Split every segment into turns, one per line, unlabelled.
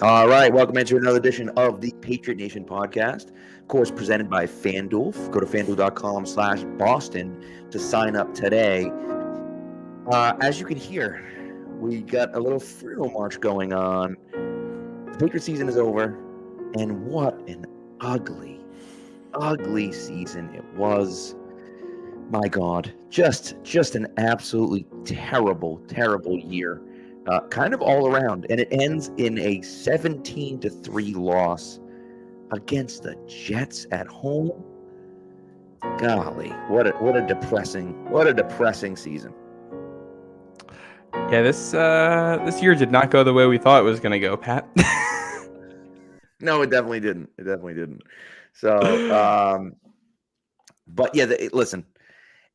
All right, welcome into another edition of the Patriot Nation podcast. Of course, presented by FanDuel. Go to fanduel.com/Boston to sign up today. As you can hear, we got a little funeral march going on. The Patriot season is over, and what an ugly, ugly season it was. My God, just an absolutely terrible, terrible year. Kind of all around, and it ends in a 17-3 loss against the Jets at home. Golly, what a depressing season.
Yeah, this year did not go the way we thought it was going to go, Pat.
No, it definitely didn't. So, but yeah, listen,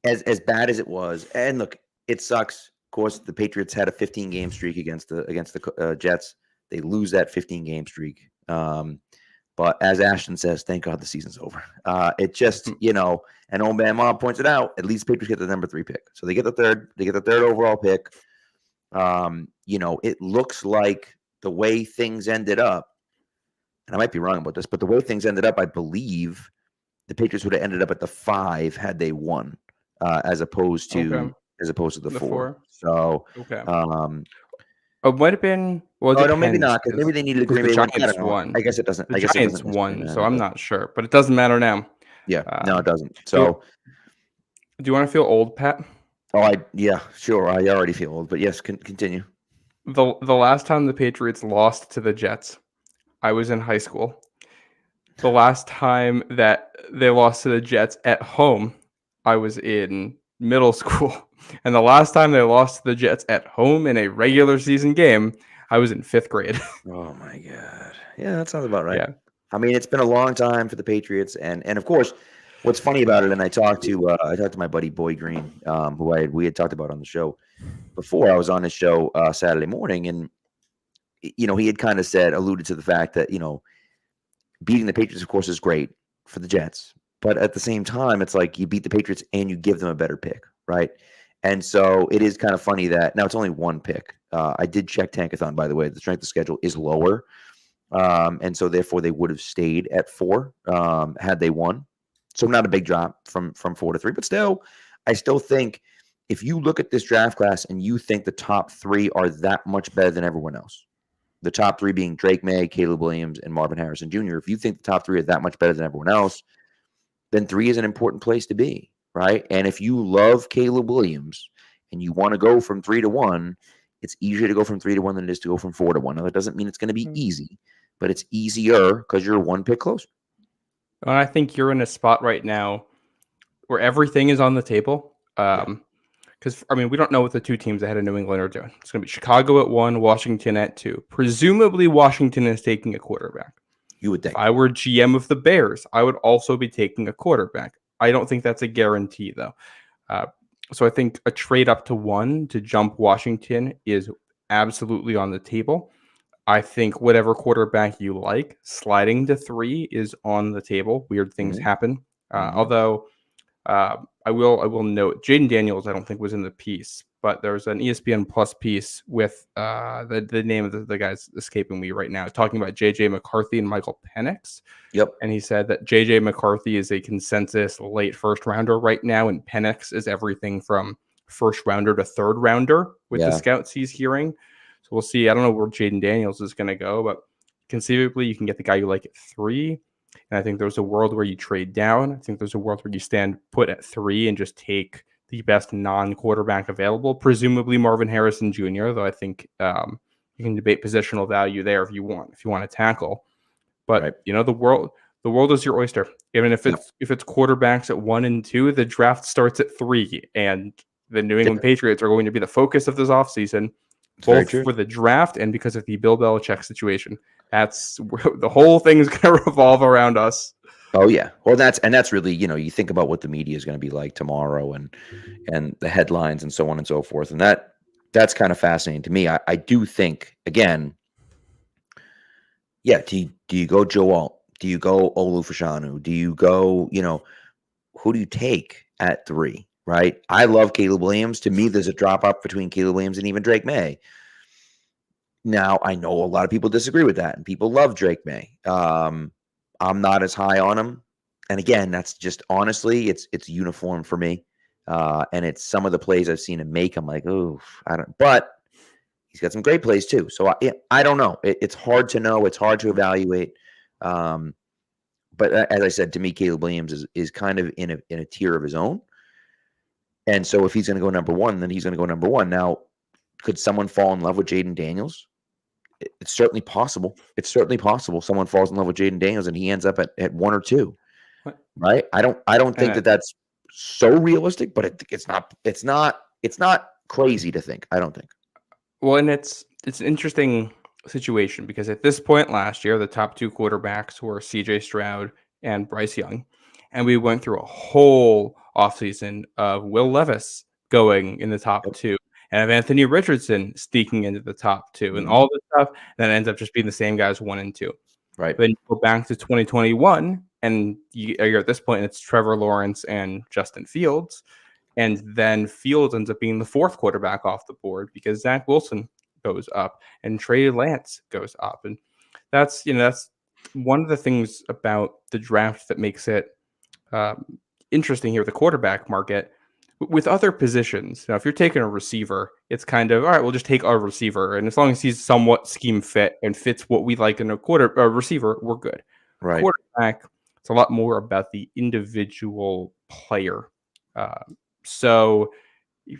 as bad as it was, and look, it sucks. Of course, the Patriots had a 15-game streak against the Jets. They lose that 15-game streak. But as Ashton says, thank God the season's over. It just, and old man Mom points it out, at least the Patriots get the number 3 pick. So they get the third overall pick. It looks like the way things ended up, and I might be wrong about this, but the way things ended up, I believe the Patriots would have ended up at the 5 had they won, as opposed to the 4. So,
okay. It might have been. Well,
no, maybe not, because maybe they needed a Green Bay
won.
I guess it doesn't.
The Giants won, so I'm not sure, but it doesn't matter now.
Yeah, no, it doesn't. So,
do you want to feel old, Pat?
Oh, yeah, sure. I already feel old, but yes, continue.
The last time the Patriots lost to the Jets, I was in high school. The last time that they lost to the Jets at home, I was in middle school. And the last time they lost to the Jets at home in a regular season game, I was in 5th grade.
Oh, my God. Yeah, that sounds about right.
Yeah.
I mean, it's been a long time for the Patriots. And of course, what's funny about it, and I talked to my buddy Boy Green, who we had talked about on the show before. I was on his show Saturday morning, and, he had alluded to the fact that, beating the Patriots, of course, is great for the Jets. But at the same time, it's like you beat the Patriots and you give them a better pick, right? And so it is kind of funny that now it's only 1 pick. I did check Tankathon, by the way. The strength of schedule is lower. And so therefore they would have stayed at 4 had they won. So not a big drop from 4 to 3. But still, I still think if you look at this draft class and you think the top 3 are that much better than everyone else, the top 3 being Drake May, Caleb Williams, and Marvin Harrison Jr., if you think the top 3 are that much better than everyone else, then 3 is an important place to be, right? And if you love Caleb Williams and you want to go from 3 to 1, it's easier to go from 3 to 1 than it is to go from 4 to 1. Now, that doesn't mean it's going to be easy, but it's easier because you're 1 pick closer.
And I think you're in a spot right now where everything is on the table. Because, we don't know what the 2 teams ahead of New England are doing. It's going to be Chicago at 1, Washington at 2. Presumably, Washington is taking a quarterback.
You would think.
If I were GM of the Bears, I would also be taking a quarterback. I don't think that's a guarantee, though. So I think a trade up to 1 to jump Washington is absolutely on the table. I think whatever quarterback you like, sliding to 3 is on the table. Weird things happen. Although I will note, Jaden Daniels, I don't think was in the piece, but there's an ESPN Plus piece with the name of the guy's escaping me right now, talking about J.J. McCarthy and Michael Penix.
Yep.
And he said that J.J. McCarthy is a consensus late first rounder right now, and Penix is everything from first rounder to third rounder with the scouts he's hearing. So we'll see. I don't know where Jaden Daniels is going to go, but conceivably you can get the guy you like at 3. And I think there's a world where you trade down. I think there's a world where you stand put at 3 and just take the best non-quarterback available, presumably Marvin Harrison Jr., though I think you can debate positional value there if you want to tackle. But the world is your oyster. Even if it's quarterbacks at 1 and 2, the draft starts at 3, and the New England Patriots are going to be the focus of this offseason, both for the draft and because of the Bill Belichick situation. That's the whole thing is going to revolve around us.
Oh yeah. Well, that's really, you think about what the media is going to be like tomorrow and the headlines and so on and so forth. And that's kind of fascinating to me. I do think, again, do you go Joe Alt? Do you go Olu Fashanu? Do you go, who do you take at 3, right? I love Caleb Williams. To me, there's a drop off between Caleb Williams and even Drake May. Now, I know a lot of people disagree with that, and people love Drake May. I'm not as high on him. And again, that's just honestly, it's uniform for me. And it's some of the plays I've seen him make. I'm like, oh, I don't. But he's got some great plays too. So I don't know. It's hard to know. It's hard to evaluate. But as I said, to me, Caleb Williams is kind of in a tier of his own. And so if he's going to go number one, then he's going to go number one. Now, could someone fall in love with Jaden Daniels? It's certainly possible. It's certainly possible someone falls in love with Jaden Daniels and he ends up at 1 or 2.
What?
Right? I don't think that that's so realistic, but it's not crazy to think. I don't think.
Well, and it's an interesting situation because at this point last year, the top 2 quarterbacks were CJ Stroud and Bryce Young. And we went through a whole offseason of Will Levis going in the top 2 and of Anthony Richardson sneaking into the top 2 and all this stuff. And then ends up just being the same guys 1 and 2.
Right.
Then you go back to 2021 and you're at this point, and it's Trevor Lawrence and Justin Fields. And then Fields ends up being the 4th quarterback off the board because Zach Wilson goes up and Trey Lance goes up. And that's one of the things about the draft that makes it interesting here, the quarterback market. With other positions, now if you're taking a receiver, it's kind of all right. We'll just take our receiver, and as long as he's somewhat scheme fit and fits what we like in a receiver, we're good.
Right.
Quarterback, it's a lot more about the individual player. So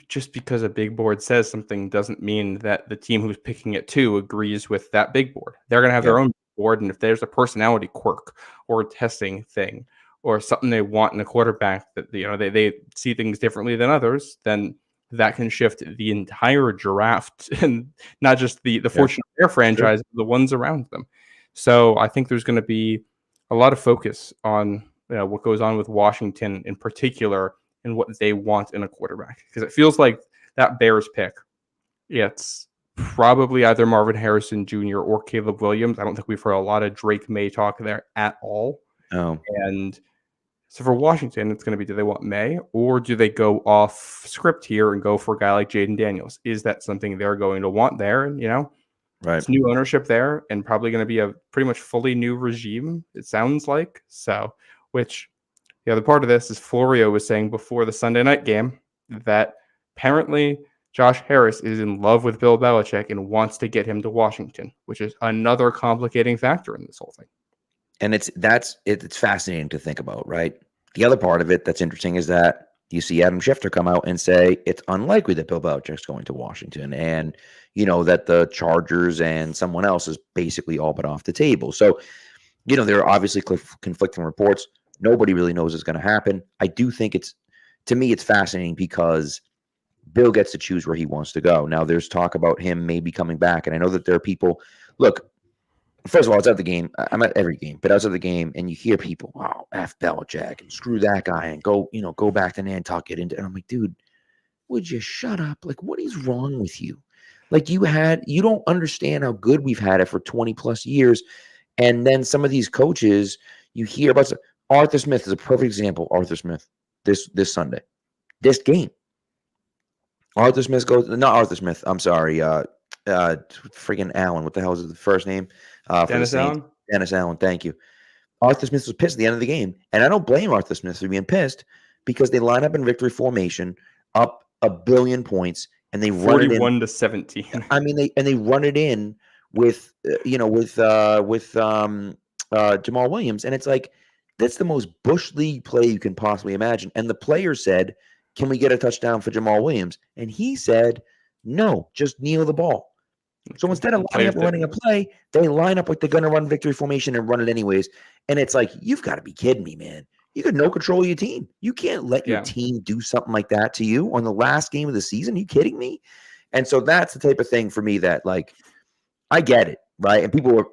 just because a big board says something doesn't mean that the team who's picking it too agrees with that big board. They're going to have their own board, and if there's a personality quirk or a testing thing or something they want in a quarterback that they see things differently than others, then that can shift the entire draft and not just the fortune of their franchise, but the ones around them. So I think there's going to be a lot of focus on what goes on with Washington in particular and what they want in a quarterback, because it feels like that Bears pick, it's probably either Marvin Harrison Jr. or Caleb Williams. I don't think we've heard a lot of Drake May talk there at all.
Oh.
And so for Washington, it's going to be, do they want May or do they go off script here and go for a guy like Jaden Daniels? Is that something they're going to want there? And,
right.
It's new ownership there and probably going to be a pretty much fully new regime, it sounds like. So, which the other part of this is Florio was saying before the Sunday night game that apparently Josh Harris is in love with Bill Belichick and wants to get him to Washington, which is another complicating factor in this whole thing.
And it's fascinating to think about, right? The other part of it that's interesting is that you see Adam Schefter come out and say it's unlikely that Bill Belichick's going to Washington, and that the Chargers and someone else is basically all but off the table. So, there are obviously conflicting reports. Nobody really knows what's going to happen. I do think it's fascinating because Bill gets to choose where he wants to go. Now, there's talk about him maybe coming back, and I know that there are people. Look. First of all, I was at the game. I'm at every game, but I was at the game, and you hear people, "Oh, F Belichick, and screw that guy, and go back to Nantucket." And I'm like, dude, would you shut up? Like, what is wrong with you? Like, you don't understand how good we've had it for 20 plus years, and then some of these coaches, you hear about. Arthur Smith is a perfect example. Arthur Smith, this Sunday, this game. Arthur Smith goes. Not Arthur Smith. I'm sorry. Friggin' Allen. What the hell is the first name?
Dennis Allen?
Dennis Allen, thank you. Arthur Smith was pissed at the end of the game. And I don't blame Arthur Smith for being pissed because they line up in victory formation, up 1 billion points, and they run it in
41-17.
I mean, they run it in with Jamal Williams. And it's like, that's the most Bush League play you can possibly imagine. And the player said, can we get a touchdown for Jamal Williams? And he said, no, just kneel the ball. So instead of lining up and running a play, they line up like they're going to run victory formation and run it anyways. And it's like, you've got to be kidding me, man. You got no control of your team. You can't let your team do something like that to you on the last game of the season. Are you kidding me? And so that's the type of thing for me that, like, I get it, right? And people were,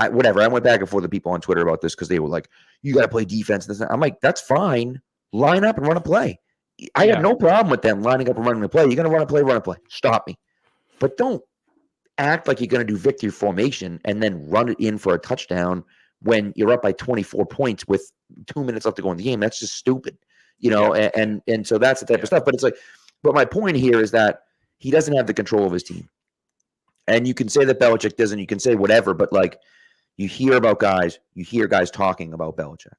whatever. I went back and forth with people on Twitter about this because they were like, you got to play defense. I'm like, that's fine. Line up and run a play. I have no problem with them lining up and running a play. You're going to run a play. Stop me. But don't act like you're going to do victory formation and then run it in for a touchdown when you're up by 24 points with 2 minutes left to go in the game. That's just stupid, and so that's the type of stuff. But it's like, but my point here is that he doesn't have the control of his team. And you can say that Belichick doesn't. You can say whatever, but like you hear guys talking about Belichick,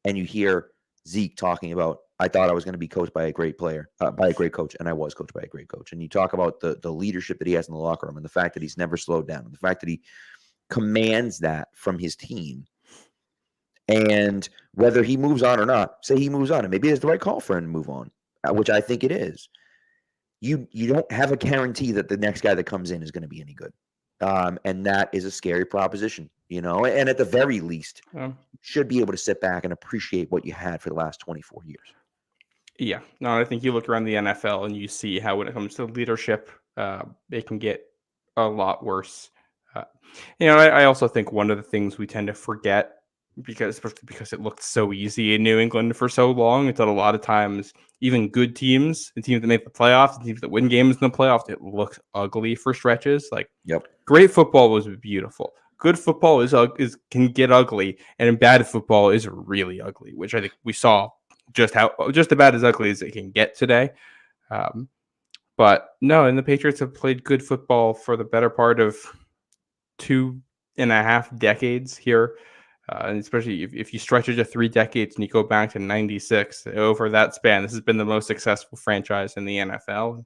and you hear Zeke talking about, I thought I was going to be coached by a great player, by a great coach, and I was coached by a great coach. And you talk about the leadership that he has in the locker room, and the fact that he's never slowed down, and the fact that he commands that from his team. And whether he moves on or not, say he moves on, and maybe it's the right call for him to move on, which I think it is. You don't have a guarantee that the next guy that comes in is going to be any good. And that is a scary proposition, and at the very least, you should be able to sit back and appreciate what you had for the last 24 years.
Yeah, no, I think you look around the NFL and you see how when it comes to leadership, it can get a lot worse. I also think one of the things we tend to forget, especially because it looked so easy in New England for so long, is that a lot of times, even good teams, the teams that make the playoffs, the teams that win games in the playoffs, it looks ugly for stretches. Like, great football was beautiful. Good football can get ugly, and bad football is really ugly, which I think we saw just about as ugly as it can get today. But no, and the Patriots have played good football for the better part of 2.5 decades here. And especially if you stretch it to 3 decades and you go back to 96, over that span, this has been the most successful franchise in the NFL.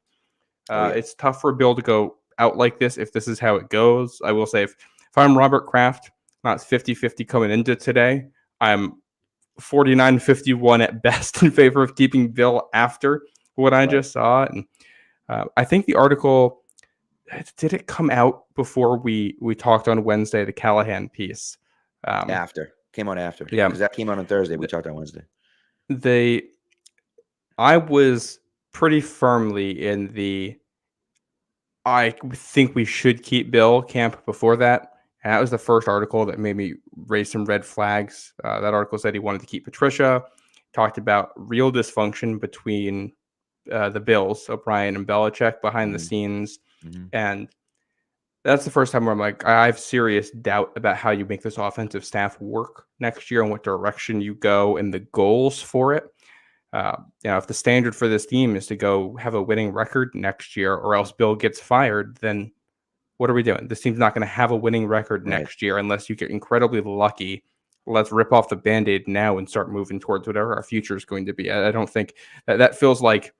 It's tough for Bill to go out like this if this is how it goes. I will say, if I'm Robert Kraft, not 50-50 coming into today, I'm 49-51 at best in favor of keeping Bill after what I just saw. And I think the article, did it come out before we talked on Wednesday, the Callahan piece?
Came out after.
Yeah,
because that came out on Thursday. We talked on Wednesday.
I was pretty firmly in I think we should keep Bill camp before that. And that was the first article that made me raise some red flags. That article said he wanted to keep Patricia, talked about real dysfunction between the Bills, O'Brien and Belichick, behind the scenes. And that's the first time where I'm like, I have serious doubt about how you make this offensive staff work next year and what direction you go and the goals for it. If the standard for this team is to go have a winning record next year or else Bill gets fired, then what are we doing? This team's not going to have a winning record next year unless you get incredibly lucky. Let's rip off the Band-Aid now and start moving towards whatever our future is going to be. I don't think that feels like,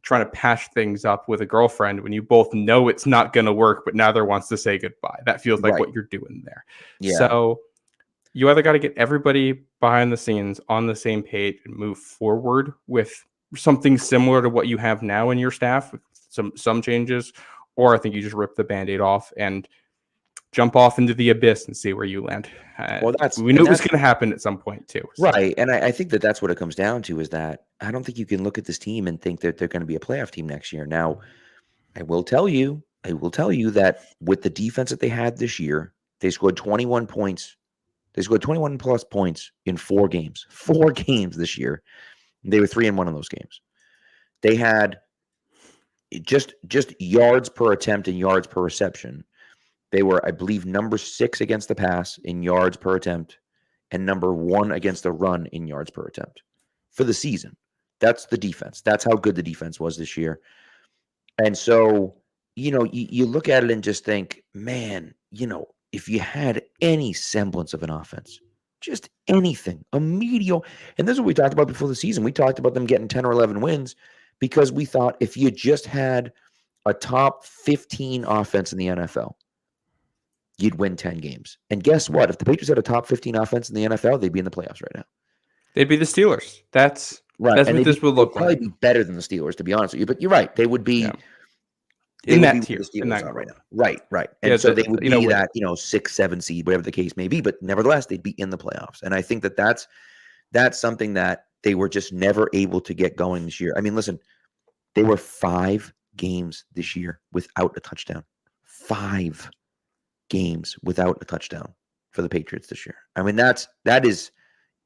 trying to patch things up with a girlfriend when you both know it's not going to work, but neither wants to say goodbye. That feels like what you're doing there. Yeah. So you either got to get everybody behind the scenes on the same page and move forward with something similar to what you have now in your staff, with some changes, or I think you just rip the Band-Aid off and jump off into the abyss and see where you land. We knew it was going to happen at some point too.
So. Right. And I think that's what it comes down to, is that I don't think you can look at this team and think that they're going to be a playoff team next year. Now, I will tell you that with the defense that they had this year, they scored 21 points. They scored 21 plus points in 4 games. 4 games this year. They were 3-1 in those games. They had just yards per attempt and yards per reception. They were, I believe, number 6 against the pass in yards per attempt and number 1 against the run in yards per attempt for the season. That's the defense. That's how good the defense was this year. And so, you look at it and just think, man, if you had any semblance of an offense, just anything, a mediocre, and this is what we talked about before the season. We talked about them getting 10 or 11 wins because we thought if you just had a top 15 offense in the NFL, you'd win 10 games. And guess what? If the Patriots had a top 15 offense in the NFL, they'd be in the playoffs right now.
They'd be the Steelers. That's right. That's what this would look like.
They'd probably be better than the Steelers, to be honest with you. But you're right. They would be
in that tier.
Right now. Right. And so they would be that, 6-7 seed, whatever the case may be. But nevertheless, they'd be in the playoffs. And I think that's something that they were just never able to get going this year. I mean, listen, they were 5 games this year without a touchdown. 5 games without a touchdown for the Patriots this year. I mean, that is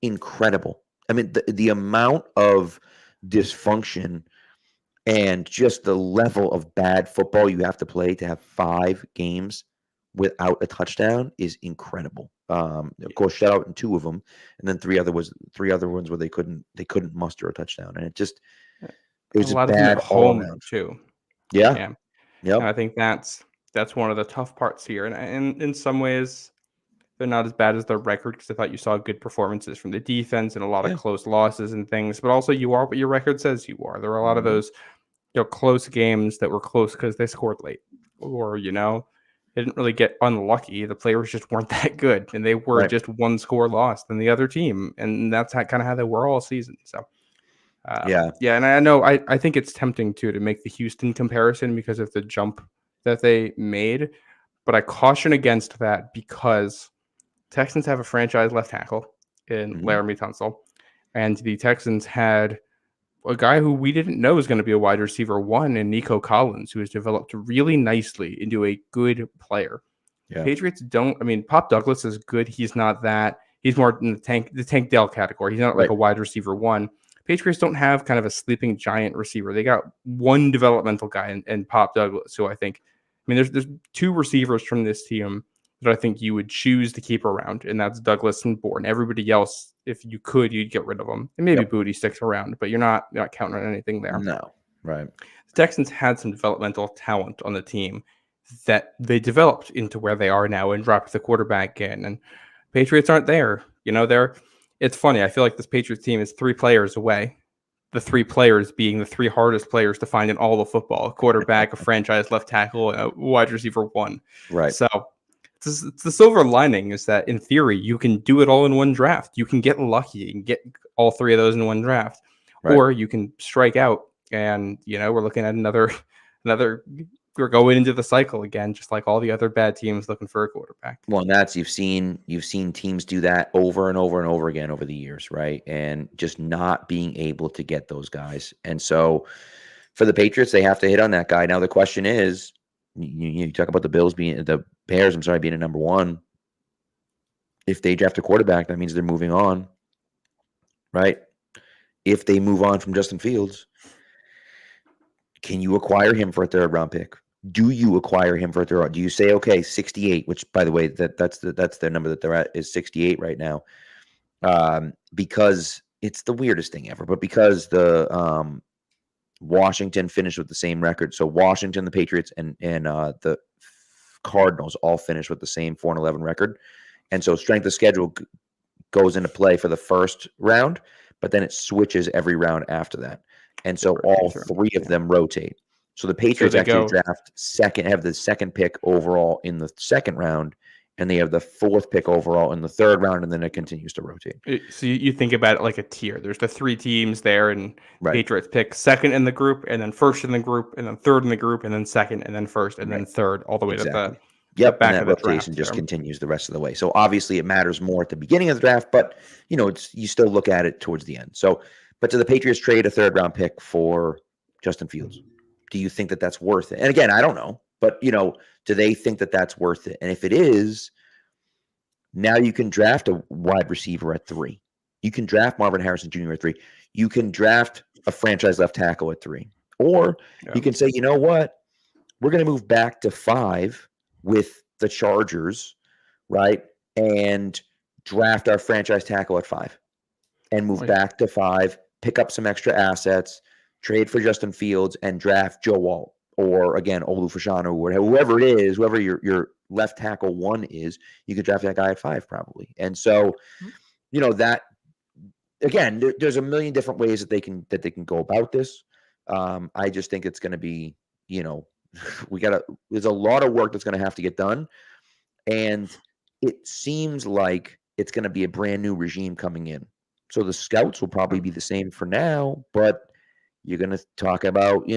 incredible. I mean, the amount of dysfunction and just the level of bad football you have to play to have 5 games without a touchdown is incredible. Of course, shut out in 2 of them, and then 3 other ones where they couldn't muster a touchdown, and it was
a lot
bad
of home too.
Yeah.
I think that's that's one of the tough parts here. And in some ways, they're not as bad as their record because I thought you saw good performances from the defense and a lot of
Yeah.
close losses and things. But also, you are what your record says you are. There are a lot of
Mhm.
those close games that were close because they scored late, or they didn't really get unlucky. The players just weren't that good, and they were
Right.
just one score loss than the other team, and that's kind of how they were all season. So.
Yeah.
Yeah, and I know I think it's tempting to make the Houston comparison because of the jump that they made, but I caution against that because Texans have a franchise left tackle in
Mhm.
Laramie Tunsil, and the Texans had a guy who we didn't know was going to be a wide receiver one in Nico Collins, who has developed really nicely into a good player.
Yeah.
Patriots don't. I mean, Pop Douglas is good. He's not that. He's more in the Tank Dell category. He's not like
Right.
a wide receiver one. Patriots don't have kind of a sleeping giant receiver. They got one developmental guy in Pop Douglas. So I think, there's two receivers from this team that I think you would choose to keep around, and that's Douglas and Bourne. Everybody else, if you could, you'd get rid of them. And maybe
Yep.
Booty sticks around, but you're not counting on anything there.
No. Right.
The Texans had some developmental talent on the team that they developed into where they are now and dropped the quarterback in. And Patriots aren't there. It's funny. I feel like this Patriots team is 3 players away. The 3 players being the 3 hardest players to find in all of football: a quarterback, a franchise left tackle, and a wide receiver one.
Right.
So it's the silver lining is that in theory, you can do it all in one draft. You can get lucky and get all 3 of those in one draft,
Right.
or you can strike out. And, we're looking at another, we're going into the cycle again, just like all the other bad teams looking for a quarterback.
Well, and that's you've seen teams do that over and over and over again over the years, right? And just not being able to get those guys. And so for the Patriots, they have to hit on that guy. Now the question is, you talk about the Bears being a number 1. If they draft a quarterback, that means they're moving on, right? If they move on from Justin Fields, can you acquire him for a 3rd round pick? Do you acquire him for a 3rd round? Do you say, okay, 68, which by the way, that's the number that they're at is 68 right now. Because it's the weirdest thing ever, but because the Washington finished with the same record. So Washington, the Patriots, and the Cardinals all finished with the same 4-11 record. And so strength of schedule goes into play for the first round, but then it switches every round after that. And so all 3 of them rotate. So the Patriots actually have the second pick overall in the 2nd round, and they have the 4th pick overall in the 3rd round, and then it continues to rotate.
So you think about it like a tier. There's the 3 teams there, and
Right.
Patriots pick 2nd in the group, and then 1st in the group, and then 3rd in the group, and then 2nd, and then 1st, and then 3rd, all the way to the back
and that
of the
rotation
draft
just continues the rest of the way. So obviously it matters more at the beginning of the draft, but you still look at it towards the end. So, but to the Patriots trade a 3rd round pick for Justin Fields, do you think that that's worth it? And again, I don't know, but do they think that that's worth it? And if it is, now you can draft a wide receiver at 3. You can draft Marvin Harrison Jr. at 3. You can draft a franchise left tackle at 3. Or you can say, you know what? We're going to move back to 5 with the Chargers, right? And draft our franchise tackle at 5 and move back to 5, pick up some extra assets, trade for Justin Fields, and draft Joe Alt or, again, Olu Fashanu or whoever it is, whoever your left tackle 1 is, you could draft that guy at 5 probably. And so, that, again, there's a million different ways that they can go about this. I just think it's going to be, there's a lot of work that's going to have to get done. And it seems like it's going to be a brand new regime coming in. So the scouts will probably be the same for now, but you're going to talk about,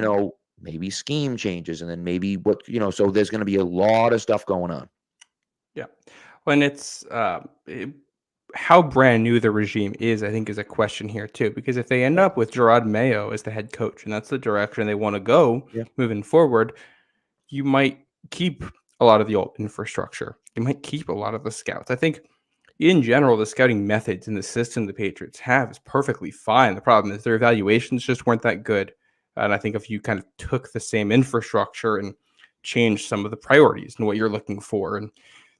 maybe scheme changes and then maybe so there's going to be a lot of stuff going on.
Yeah. When it's how brand new the regime is, I think is a question here too, because if they end up with Gerard Mayo as the head coach and that's the direction they want to go moving forward, you might keep a lot of the old infrastructure. You might keep a lot of the scouts. I think in general, the scouting methods and the system the Patriots have is perfectly fine. The problem is their evaluations just weren't that good. And I think if you kind of took the same infrastructure and changed some of the priorities and what you're looking for and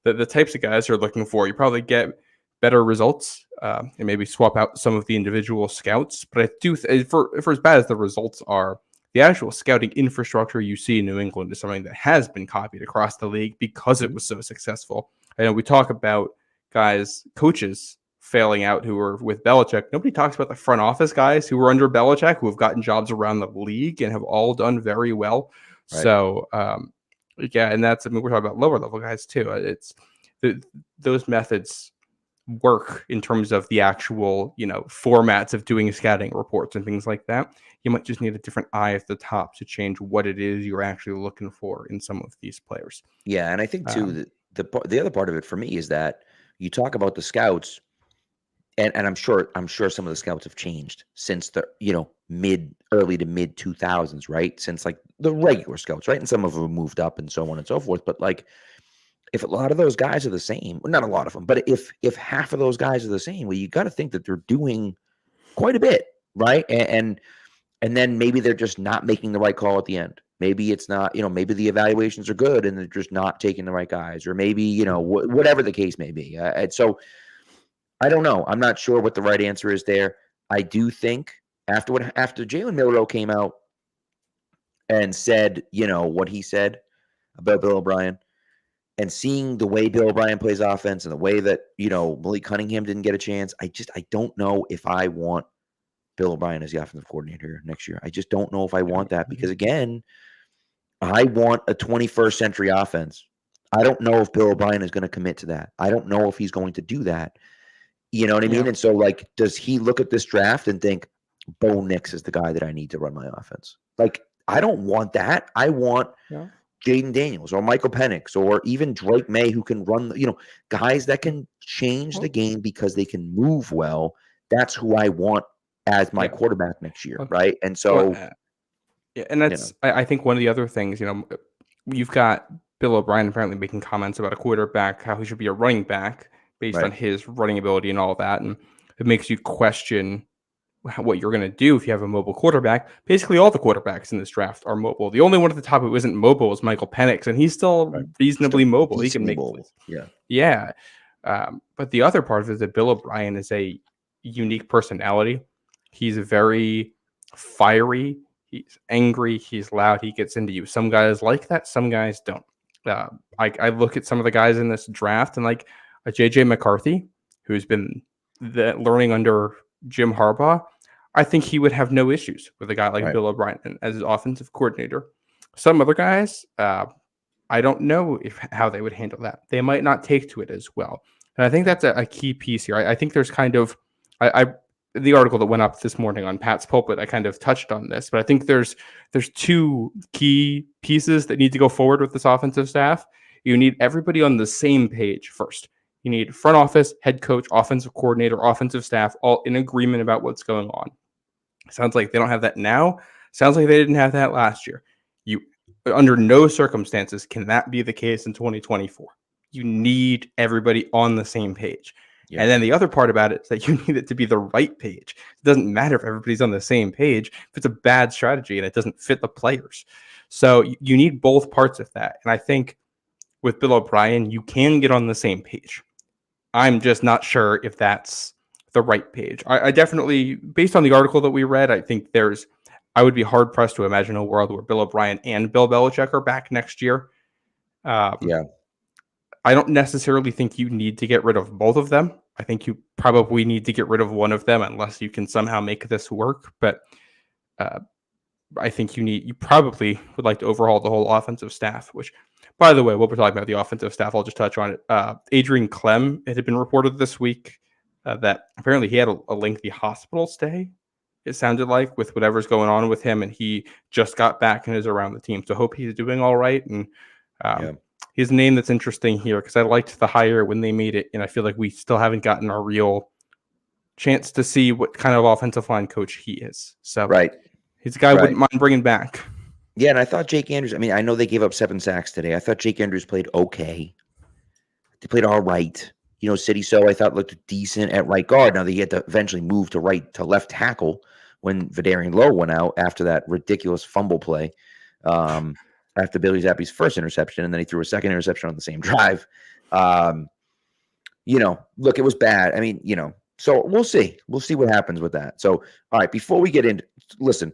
the types of guys you're looking for, you probably get better results and maybe swap out some of the individual scouts. But I do, for as bad as the results are, the actual scouting infrastructure you see in New England is something that has been copied across the league because it was so successful. I know we talk about coaches failing out who were with Belichick. Nobody talks about the front office guys who were under Belichick, who have gotten jobs around the league and have all done very well. Right. So, yeah, and that's, I mean, we're talking about lower level guys too. It's those methods work in terms of the actual, formats of doing scouting reports and things like that. You might just need a different eye at the top to change what it is you're actually looking for in some of these players.
Yeah, and I think too the other part of it for me is that you talk about the scouts, and I'm sure some of the scouts have changed since the early to mid 2000s, right? Since like the regular scouts, right? And some of them moved up and so on and so forth. But like, if a lot of those guys are the same, well, not a lot of them, but if half of those guys are the same, well, you got to think that they're doing quite a bit, right? And then maybe they're just not making the right call at the end. Maybe it's not, maybe the evaluations are good and they're just not taking the right guys, or maybe, whatever the case may be. And so I don't know. I'm not sure what the right answer is there. I do think after Jalen Milroe came out and said, what he said about Bill O'Brien, and seeing the way Bill O'Brien plays offense and the way that, Malik Cunningham didn't get a chance, I don't know if I want Bill O'Brien as the offensive coordinator next year. I just don't know if I want that, because again, I want a 21st century offense. I don't know if Bill O'Brien is going to commit to that. I don't know if he's going to do that. You know what I mean? And so, like, does he look at this draft and think Bo Nix is the guy that I need to run my offense? Like, I don't want that. I want Jaden Daniels or Michael Penix or even Drake May, who can run, guys that can change the game because they can move well. That's who I want as my quarterback next year, right? And so,
and that's I think one of the other things, you've got Bill O'Brien apparently making comments about a quarterback, how he should be a running back based on his running ability and all that, and it makes you question what you're going to do if you have a mobile quarterback. Basically, all the quarterbacks in this draft are mobile. The only one at the top who isn't mobile is Michael Penix, and he's still reasonably mobile. He can make plays. Yeah. But the other part of it is that Bill O'Brien is a unique personality. He's very fiery. He's angry. He's loud. He gets into you. Some guys like that. Some guys don't. I look at some of the guys in this draft, and like a JJ McCarthy, who's been learning under Jim Harbaugh, I think he would have no issues with a guy like Bill O'Brien as his offensive coordinator. Some other guys, I don't know how they would handle that. They might not take to it as well. And I think that's a key piece here. I think there's kind of, the article that went up this morning on Pat's Pulpit, I kind of touched on this, but I think there's two key pieces that need to go forward with this offensive staff. You need everybody on the same page first. You need front office, head coach, offensive coordinator, offensive staff, all in agreement about what's going on. Sounds like they don't have that now. Sounds like they didn't have that last year. Under no circumstances can that be the case in 2024. You need everybody on the same page. Yeah. And then the other part about it is that you need it to be the right page. It doesn't matter if everybody's on the same page if it's a bad strategy and it doesn't fit the players. So you need both parts of that. And I think with Bill O'Brien, you can get on the same page. I'm just not sure if that's the right page. I definitely, based on the article that we read, I think I would be hard pressed to imagine a world where Bill O'Brien and Bill Belichick are back next year. I don't necessarily think you need to get rid of both of them. I think you probably need to get rid of one of them unless you can somehow make this work. But I think you probably would like to overhaul the whole offensive staff, which, by the way, what we're talking about, the offensive staff, I'll just touch on it. Adrian Clem, it had been reported this week that apparently he had a lengthy hospital stay, it sounded like, with whatever's going on with him, and he just got back and is around the team. So hope he's doing all right. And his name that's interesting here, because I liked the hire when they made it, and I feel like we still haven't gotten a real chance to see what kind of offensive line coach he is. So he's a guy I wouldn't mind bringing back.
Yeah, and I thought Jake Andrews, I know they gave up 7 sacks today. I thought Jake Andrews played okay. They played all right. City So I thought looked decent at right guard. Now they had to eventually move to left tackle when Vidarian Lowe went out after that ridiculous fumble play. After Billy Zappi's first interception, and then he threw a second interception on the same drive. Look, it was bad. So we'll see. We'll see what happens with that. So, all right, before we get into, listen,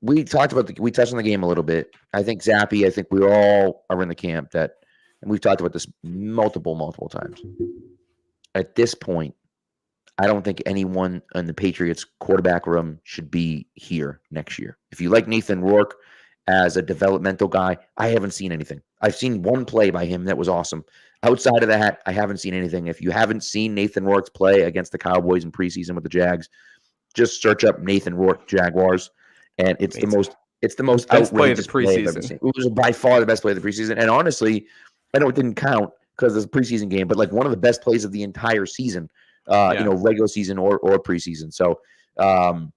we touched on the game a little bit. I think Zappy, I think we all are in the camp that, and we've talked about this multiple times. At this point, I don't think anyone in the Patriots quarterback room should be here next year. If you like Nathan Rourke as a developmental guy, I haven't seen anything. I've seen one play by him that was awesome. Outside of that, I haven't seen anything. If you haven't seen Nathan Rourke's play against the Cowboys in preseason with the Jags, just search up Nathan Rourke Jaguars, and it's the most
best play of the
outrageous play I've ever
preseason.
seen. It was by far the best play of the preseason. And honestly, I know it didn't count because it's a preseason game, but like one of the best plays of the entire season. Regular season or preseason. So, but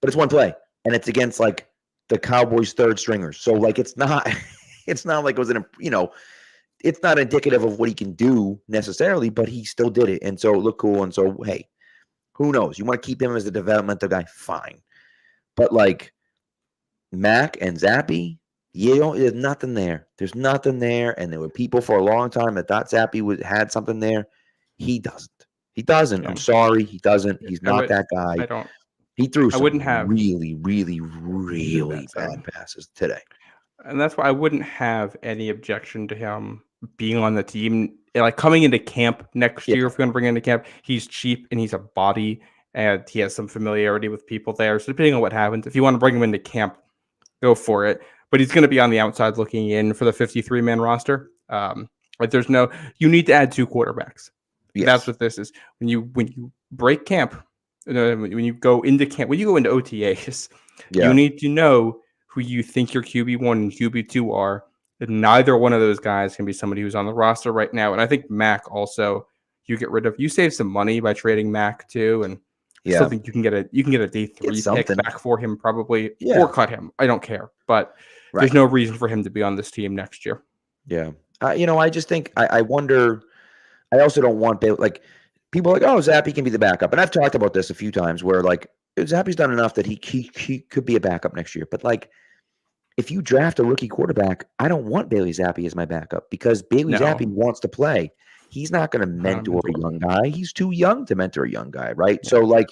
it's one play, and it's against like the Cowboys' third stringers. So like it's not like it was it's not indicative of what he can do necessarily, but he still did it, and so it looked cool. And so hey, who knows? You want to keep him as a developmental guy, fine. But like Mac and Zappy, there's nothing there. There's nothing there, and there were people for a long time that thought Zappy had something there. He doesn't. He doesn't. I'm sorry. He doesn't. He's not that guy. He threw some really bad passes today.
And that's why I wouldn't have any objection to him being on the team. Like coming into camp next year, if we're going to bring him into camp, he's cheap and he's a body and he has some familiarity with people there. So depending on what happens, if you want to bring him into camp, go for it. But he's going to be on the outside looking in for the 53-man roster. You need to add 2 quarterbacks. Yes. That's what this is. When you break camp, when you go into OTAs, you need to know who you think your QB1 and QB2 are. And neither one of those guys can be somebody who's on the roster right now. And I think Mac also, you save some money by trading Mac too, and I still think you can get a day 3 pick back for him probably, or cut him. I don't care, but there's no reason for him to be on this team next year.
Yeah, I just think I wonder. I also don't want like people like, oh, Zappy can be the backup. And I've talked about this a few times where like Zappy's done enough that he could be a backup next year. But like if you draft a rookie quarterback, I don't want Bailey Zappe as my backup because Bailey Zappe wants to play. He's not going to mentor a young guy. He's too young to mentor a young guy, right? Yeah. So like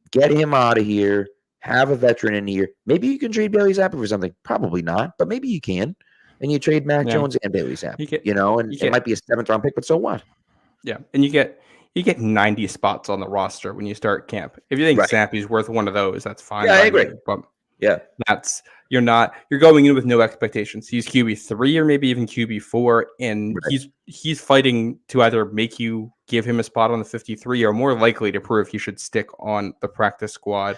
get him out of here, have a veteran in here. Maybe you can trade Bailey Zappe for something. Probably not, but maybe you can. And you trade Mac Jones and Bailey Zappe, and it might be a 7th-round pick, but so what?
Yeah, and you get 90 spots on the roster when you start camp. If you think Zappe's worth one of those, that's fine.
Yeah, I agree.
But you're going in with no expectations. He's QB3 or maybe even QB4, and he's fighting to either make you give him a spot on the 53 or more likely to prove he should stick on the practice squad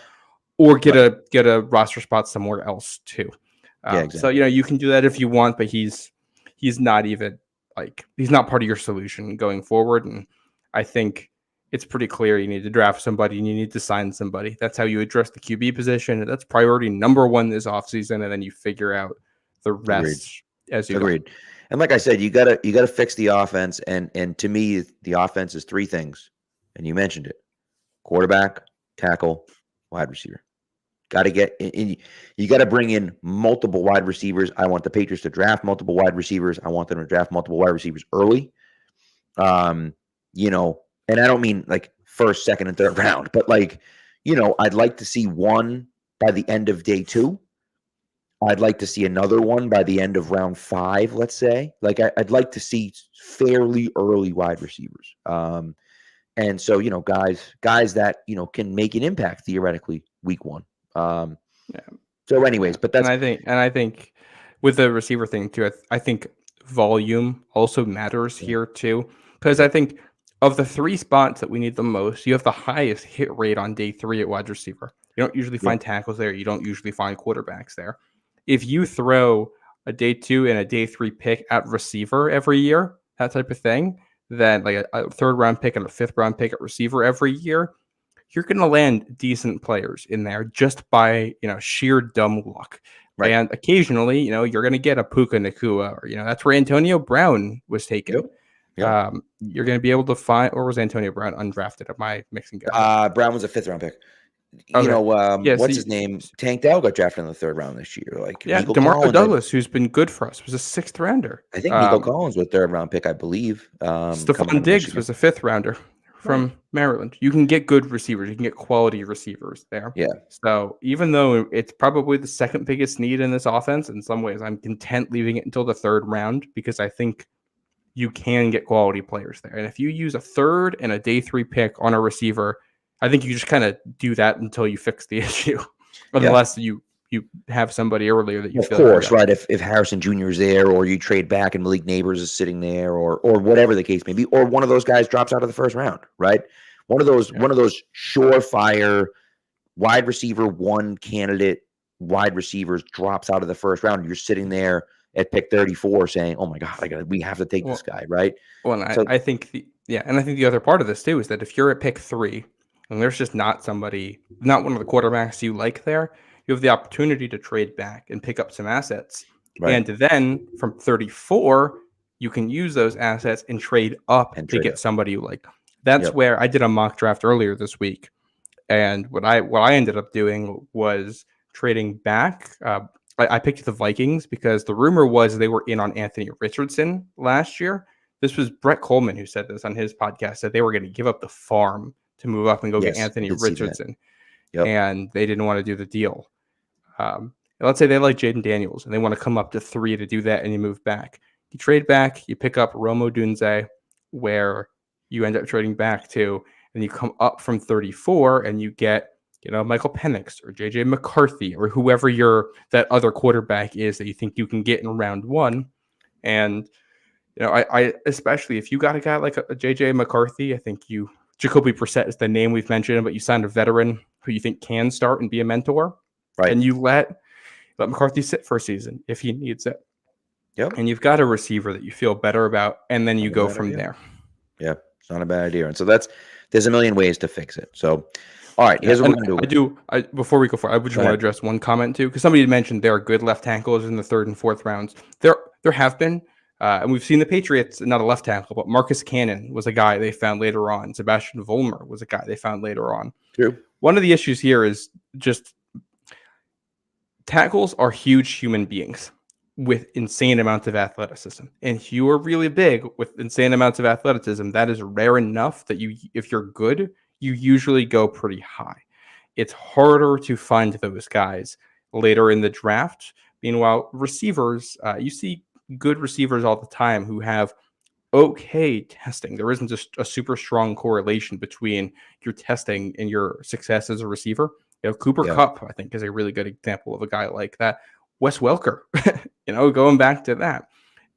or get a roster spot somewhere else too. Exactly. So you can do that if you want, but he's not even he's not part of your solution going forward. And I think it's pretty clear you need to draft somebody and you need to sign somebody. That's how you address the QB position. And that's priority number 1 this offseason, and then you figure out the rest as you go.
And like I said, you gotta fix the offense. And to me, the offense is 3 things, and you mentioned it: quarterback, tackle, wide receiver. Got to get in. You got to bring in multiple wide receivers. I want the Patriots to draft multiple wide receivers. I want them to draft multiple wide receivers early. And I don't mean like 1st, 2nd, and 3rd round, but I'd like to see one by the end of day 2. I'd like to see another one by the end of round 5, let's say. I'd like to see fairly early wide receivers. And so, guys that, can make an impact theoretically week 1. So anyways, but that's,
and I think with the receiver thing too, I think volume also matters here too, because I think of the 3 spots that we need the most, you have the highest hit rate on day 3 at wide receiver. You don't usually find tackles there. You don't usually find quarterbacks there. If you throw a day 2 and a day 3 pick at receiver every year, that type of thing, then like a 3rd-round pick and a 5th-round pick at receiver every year, you're going to land decent players in there just by, sheer dumb luck. Right. And occasionally, you're going to get a Puka Nacua, or, that's where Antonio Brown was taken. Yep. You're going to be able to find, or was Antonio Brown undrafted? Am I mixing guys?
Brown was a 5th-round pick. What's his name? Tank Dell got drafted in the 3rd round this year.
DeMarco Douglas, who's been good for us, was a 6th rounder.
I think Nico Collins was a 3rd round pick, I believe.
Stephon Diggs was a 5th rounder from Maryland. You can get good receivers. You can get quality receivers there.
Yeah.
So even though it's probably the second biggest need in this offense, in some ways, I'm content leaving it until the third round because I think you can get quality players there. And if you use a third and a day 3 pick on a receiver, I think you just kind of do that until you fix the issue, unless you have somebody earlier that you
of
feel
course, right? If Harrison Jr. is there, or you trade back and Malik Neighbors is sitting there, or whatever the case may be, or one of those guys drops out of the first round, right? One of those surefire wide receiver 1 candidate wide receivers drops out of the first round. You're sitting there at pick 34 saying, "Oh my God, we have to take this guy," right?
Well, and I think the other part of this too is that if you're at pick 3 and there's just not one of the quarterbacks you like there, you have the opportunity to trade back and pick up some assets. Right. And then from 34, you can use those assets and trade up to get somebody you like. That's where I did a mock draft earlier this week. And what I ended up doing was trading back. I picked the Vikings because the rumor was they were in on Anthony Richardson last year. This was Brett Coleman who said this on his podcast, that they were going to give up the farm to move up and go get Anthony Richardson. And they didn't want to do the deal. Let's say they like Jaden Daniels and they want to come up to 3 to do that, and you move back. You trade back, you pick up Rome Odunze, where you end up trading back to, and you come up from 34 and you get, Michael Penix or JJ McCarthy or whoever that other quarterback is that you think you can get in round 1. And, I especially if you got a guy like a JJ McCarthy, I think Jacoby Brissett is the name we've mentioned, but you signed a veteran who you think can start and be a mentor. Right. And you let McCarthy sit for a season if he needs it. Yep. And you've got a receiver that you feel better about, and then you go from there.
Yeah, it's not a bad idea. And so there's a million ways to fix it. So, all right, here's what we're going to do.
Before we go forward, I would just want to address one comment too, because somebody had mentioned there are good left tackles in the 3rd and 4th rounds. There have been, and we've seen the Patriots, not a left tackle, but Marcus Cannon was a guy they found later on. Sebastian Vollmer was a guy they found later on.
True.
One of the issues here is just tackles are huge human beings with insane amounts of athleticism. And if you are really big with insane amounts of athleticism, that is rare enough that if you're good, you usually go pretty high. It's harder to find those guys later in the draft. Meanwhile, receivers, you see good receivers all the time who have okay testing. There isn't just a super strong correlation between your testing and your success as a receiver. Cooper Kupp, I think, is a really good example of a guy like that. Wes Welker, going back to that.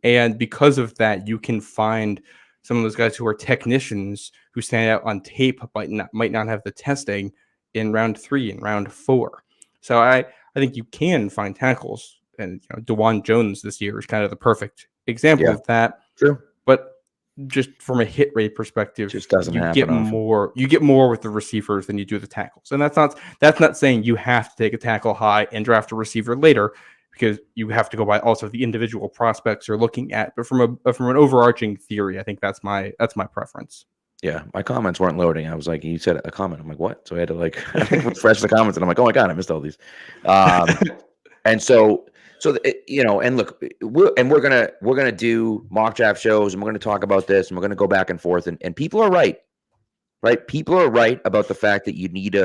And because of that, you can find some of those guys who are technicians who stand out on tape but might not have the testing in round 3 and round 4. So I think you can find tackles. And DeJuan Jones this year is kind of the perfect example of that.
True.
But just from a hit rate perspective,
just doesn't happen.
You get more with the receivers than you do the tackles. And that's not saying you have to take a tackle high and draft a receiver later, because you have to go by also the individual prospects you're looking at. But from an overarching theory, I think that's my preference.
Yeah, my comments weren't loading. I was like, you said a comment. I'm like, what? So I had to refresh the comments, and I'm like, oh my God, I missed all these. And so and look, we're gonna do mock draft shows, and we're gonna talk about this, and we're gonna go back and forth, and people are right? People are right about the fact that you need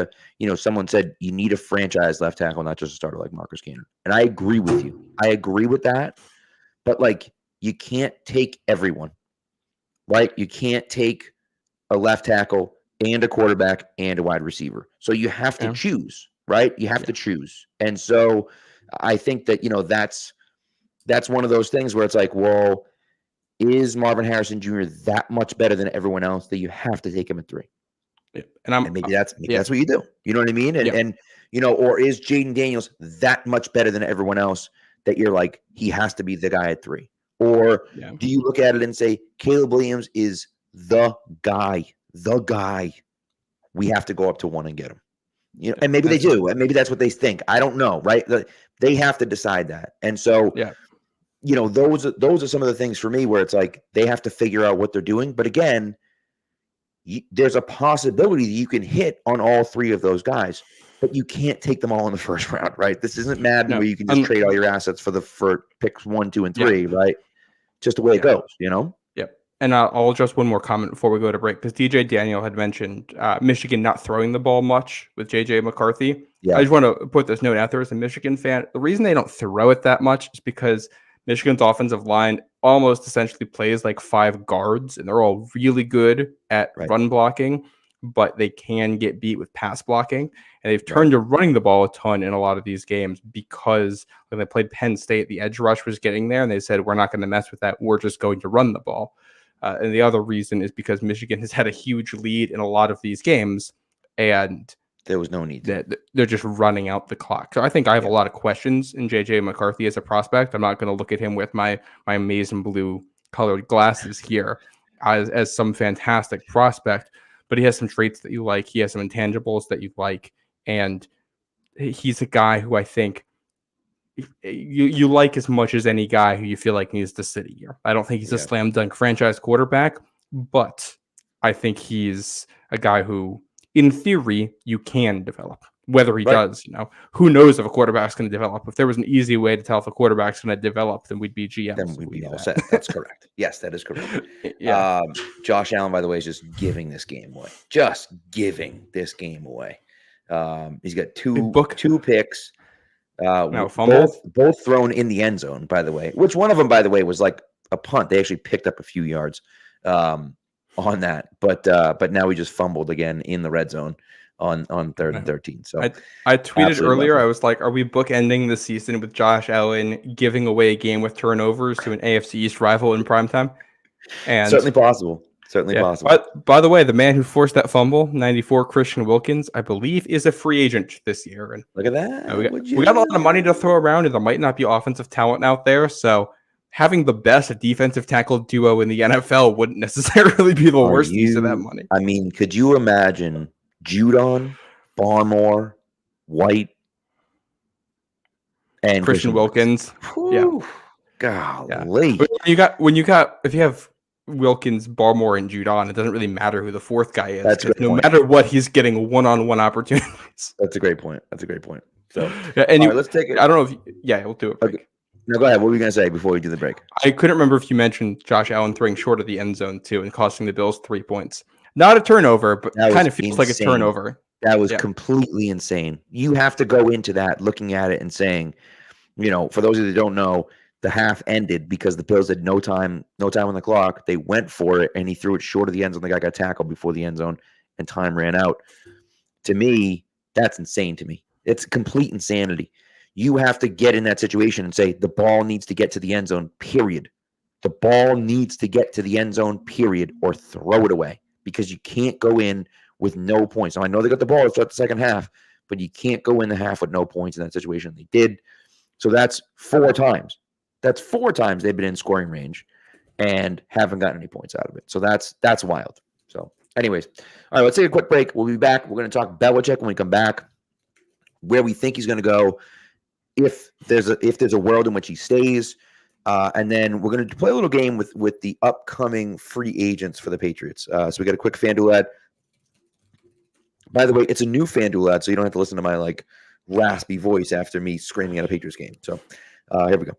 someone said you need a franchise left tackle, not just a starter like Marcus Cannon, and I agree with you. I agree with that, but you can't take everyone, right? You can't take a left tackle and a quarterback and a wide receiver, so you have to choose, right? You have to choose, and so. I think that, that's one of those things where it's like, well, is Marvin Harrison Jr. that much better than everyone else that you have to take him at 3?
Yeah.
And maybe that's what you do. You know what I mean? And or is Jaden Daniels that much better than everyone else that you're like, he has to be the guy at 3? Or do you look at it and say, Caleb Williams is the guy? We have to go up to 1 and get him. And maybe they do, and maybe that's what they think. I don't know, right? They have to decide that, and so those are some of the things for me where it's like they have to figure out what they're doing. But again, there's a possibility that you can hit on all 3 of those guys, but you can't take them all in the first round, right? This isn't Madden where you can just trade all your assets for picks 1, 2, and 3, right? Just the way it goes,
Yep. And I'll just one more comment before we go to break, because DJ Daniel had mentioned Michigan not throwing the ball much with JJ McCarthy.
Yeah.
I just want to put this note out there as a Michigan fan. The reason they don't throw it that much is because Michigan's offensive line almost essentially plays like 5 guards, and they're all really good at run blocking, but they can get beat with pass blocking. And they've turned to running the ball a ton in a lot of these games, because when they played Penn State, the edge rush was getting there, and they said, we're not going to mess with that. We're just going to run the ball. And the other reason is because Michigan has had a huge lead in a lot of these games, and
there was no need.
They're just running out the clock. So I think I have a lot of questions in JJ McCarthy as a prospect. I'm not going to look at him with my maize and blue colored glasses here as some fantastic prospect, but he has some traits that you like. He has some intangibles that you like, and he's a guy who I think you like as much as any guy who you feel like needs to sit here. I don't think he's a slam dunk franchise quarterback, but I think he's a guy who, in theory, you can develop. Whether he does, who knows if a quarterback's going to develop. If there was an easy way to tell if a quarterback's going to develop, then we'd be GMs.
Then we'd be all set. That's correct. Yes, that is correct. Josh Allen, by the way, is just giving this game away. Just giving this game away. He's got two picks. Both thrown in the end zone, by the way, which one of them, by the way, was like a punt. They actually picked up a few yards on that, but now he just fumbled again in the red zone on 3rd and 13. So
I tweeted earlier, I was like, are we bookending the season with Josh Allen giving away a game with turnovers to an AFC East rival in primetime? And
certainly possible. Possible.
By the way, the man who forced that fumble, 94, Christian Wilkins, I believe, is a free agent this year. And
look at that.
We got a lot of money to throw around, and there might not be offensive talent out there. So having the best defensive tackle duo in the NFL wouldn't necessarily be the worst use of that money.
I mean, could you imagine Judon, Barmore, White, and
Christian Wilkins?
Whew. Golly.
Yeah. If you have Wilkins, Barmore, and Judon, it doesn't really matter who the fourth guy is.
That's
no matter what, he's getting one-on-one opportunities.
That's a great point. So
let's take it. I don't know if we'll do it.
Okay. No, go ahead. What were you going to say before we do the break?
I couldn't remember if you mentioned Josh Allen throwing short of the end zone too and costing the Bills 3 points. Not a turnover, but kind of feels like a turnover.
That was completely insane. You have to go into that looking at it and saying, for those of you that don't know, the half ended because the Bills had no time on the clock. They went for it, and he threw it short of the end zone. The guy got tackled before the end zone, and time ran out. To me, that's insane to me. It's complete insanity. You have to get in that situation and say, the ball needs to get to the end zone, period. The ball needs to get to the end zone, period, or throw it away, because you can't go in with no points. Now, I know they got the ball to start the second half, but you can't go in the half with no points in that situation. They did. So that's 4 times. That's 4 times they've been in scoring range and haven't gotten any points out of it. So that's wild. So anyways, all right, let's take a quick break. We'll be back. We're going to talk Belichick when we come back, where we think he's going to go, if there's a world in which he stays, and then we're going to play a little game with the upcoming free agents for the Patriots. So we got a quick FanDuel ad. By the way, it's a new FanDuel ad, so you don't have to listen to my raspy voice after me screaming at a Patriots game. So here we go.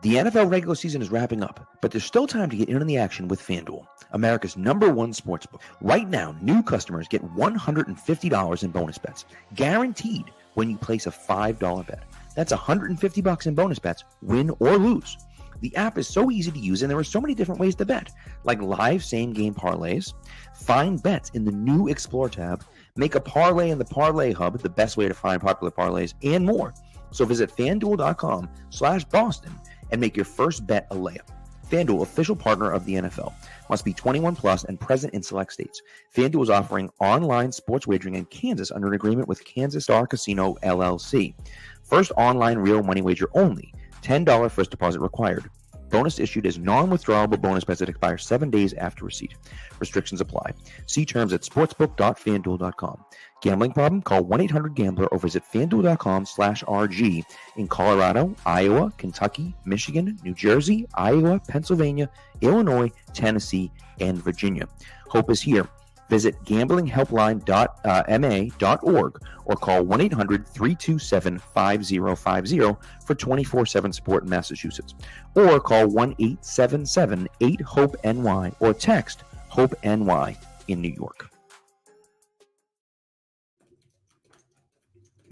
The NFL regular season is wrapping up, but there's still time to get in on the action with FanDuel, America's #1 sportsbook. Right now, new customers get $150 in bonus bets, guaranteed when you place a $5 bet. That's $150 in bonus bets, win or lose. The app is so easy to use, and there are so many different ways to bet, like live same-game parlays, find bets in the new Explore tab, make a parlay in the Parlay Hub, the best way to find popular parlays, and more. So visit FanDuel.com/Boston and make your first bet a layup. FanDuel, official partner of the NFL. Must be 21 plus and present in select states. FanDuel is offering online sports wagering in Kansas under an agreement with Kansas Star Casino, LLC. First online real money wager only. $10 first deposit required. Bonus issued as non-withdrawable bonus bets that expire 7 days after receipt. Restrictions apply. See terms at sportsbook.fanduel.com. Gambling problem? Call 1-800-GAMBLER or visit fanduel.com/RG in Colorado, Iowa, Kentucky, Michigan, New Jersey, Iowa, Pennsylvania, Illinois, Tennessee, and Virginia. Hope is here. Visit gamblinghelpline.ma.org or call 1-800-327-5050 for 24/7 support in Massachusetts. Or call 1-877-8-HOPE-NY or text HOPE-NY in New York.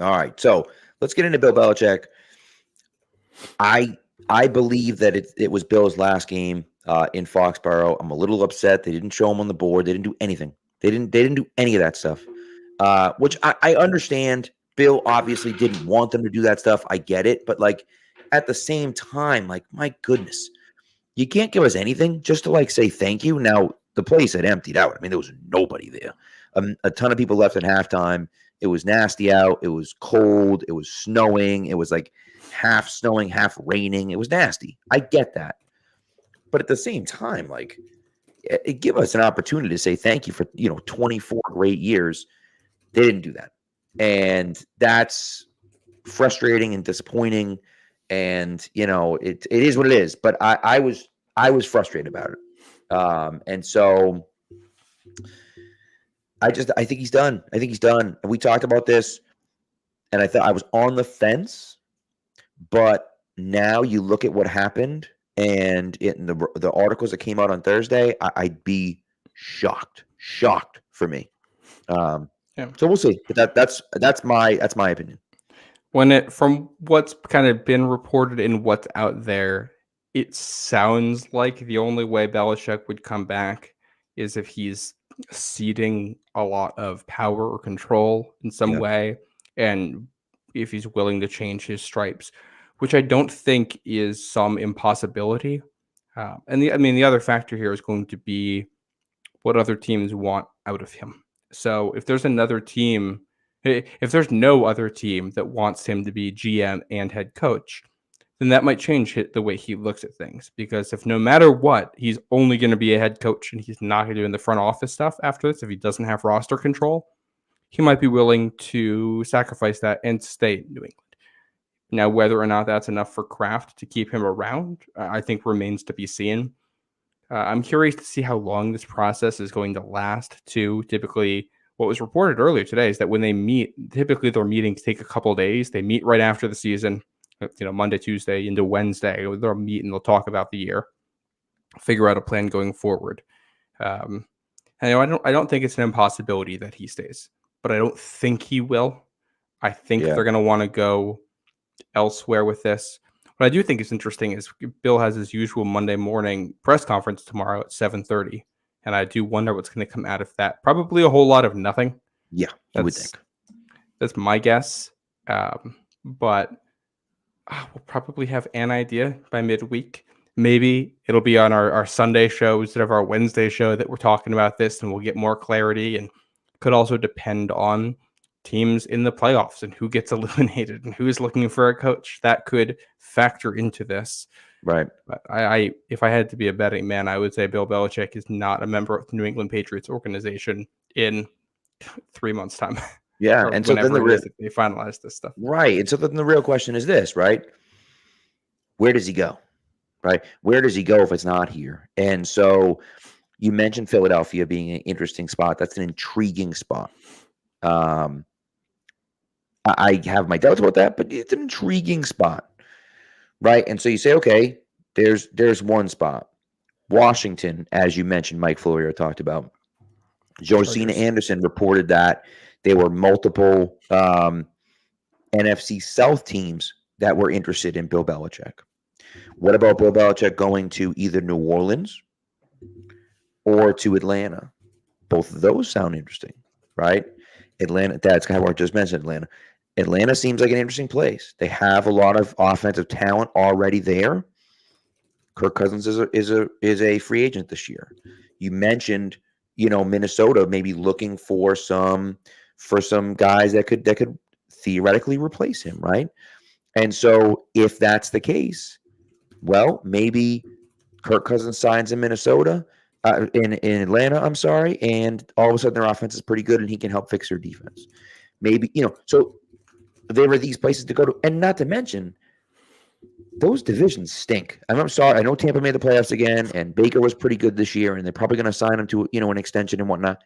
All right, so let's get into Bill Belichick. I believe that it was Bill's last game in Foxboro. I'm a little upset they didn't show him on the board. They didn't do anything. They didn't do any of that stuff, which I understand. Bill obviously didn't want them to do that stuff. I get it, but like at the same time, like my goodness, you can't give us anything just to like say thank you. Now the place had emptied out. I mean, there was nobody there. A ton of people left at halftime. It was nasty out. It was cold. It was snowing. It was like half snowing, half raining. It was nasty. I get that. But at the same time, like, it give us an opportunity to say thank you for, 24 great years. They didn't do that. And that's frustrating and disappointing. And, it is what it is. But I was frustrated about it. And so I think he's done. I think he's done. And we talked about this, and I thought I was on the fence. But now you look at what happened, and in the articles that came out on Thursday, I'd be shocked for me. So we'll see. But that's my opinion.
From what's kind of been reported and what's out there, it sounds like the only way Belichick would come back is if he's ceding a lot of power or control in some way, and if he's willing to change his stripes, which I don't think is some impossibility. And the other factor here is going to be what other teams want out of him. So if there's no other team that wants him to be GM and head coach, then that might change the way he looks at things. Because if no matter what, he's only going to be a head coach and he's not going to do the front office stuff after this, if he doesn't have roster control, he might be willing to sacrifice that and stay in New England. Now, whether or not that's enough for Kraft to keep him around, I think remains to be seen. I'm curious to see how long this process is going to last, too. Typically, what was reported earlier today is that when they meet, typically their meetings take a couple of days. They meet right after the season, Monday, Tuesday into Wednesday. They'll meet and they'll talk about the year, figure out a plan going forward. I don't think it's an impossibility that he stays, but I don't think he will. I think they're going to want to go elsewhere with this. What I do think is interesting is Bill has his usual Monday morning press conference tomorrow at 7:30, and I do wonder what's going to come out of that. Probably a whole lot of nothing.
Yeah, I would think.
That's my guess. But we'll probably have an idea by midweek. Maybe it'll be on our Sunday show instead of our Wednesday show that we're talking about this, and we'll get more clarity. And could also depend on teams in the playoffs and who gets eliminated and who's looking for a coach. That could factor into this.
Right.
But if I had to be a betting man, I would say Bill Belichick is not a member of the New England Patriots organization in 3 months' time.
Yeah. And so then
they finalize this stuff.
Right. And so then the real question is this, right? Where does he go? Right? Where does he go if it's not here? And so you mentioned Philadelphia being an interesting spot. That's an intriguing spot. I have my doubts about that, but it's an intriguing spot, right? And so you say, okay, there's one spot. Washington, as you mentioned, Mike Florio talked about. Josina Anderson reported that there were multiple NFC South teams that were interested in Bill Belichick. What about Bill Belichick going to either New Orleans or to Atlanta? Both of those sound interesting, right? Atlanta, that's kind of what I just mentioned, Atlanta. Atlanta seems like an interesting place. They have a lot of offensive talent already there. Kirk Cousins is a free agent this year. You mentioned, Minnesota maybe looking for some guys that could theoretically replace him, right? And so if that's the case, well, maybe Kirk Cousins signs in Minnesota, in Atlanta, I'm sorry, and all of a sudden their offense is pretty good and he can help fix their defense. Maybe, so there were these places to go to, and not to mention, those divisions stink. I'm sorry. I know Tampa made the playoffs again, and Baker was pretty good this year, and they're probably going to sign him to, an extension and whatnot.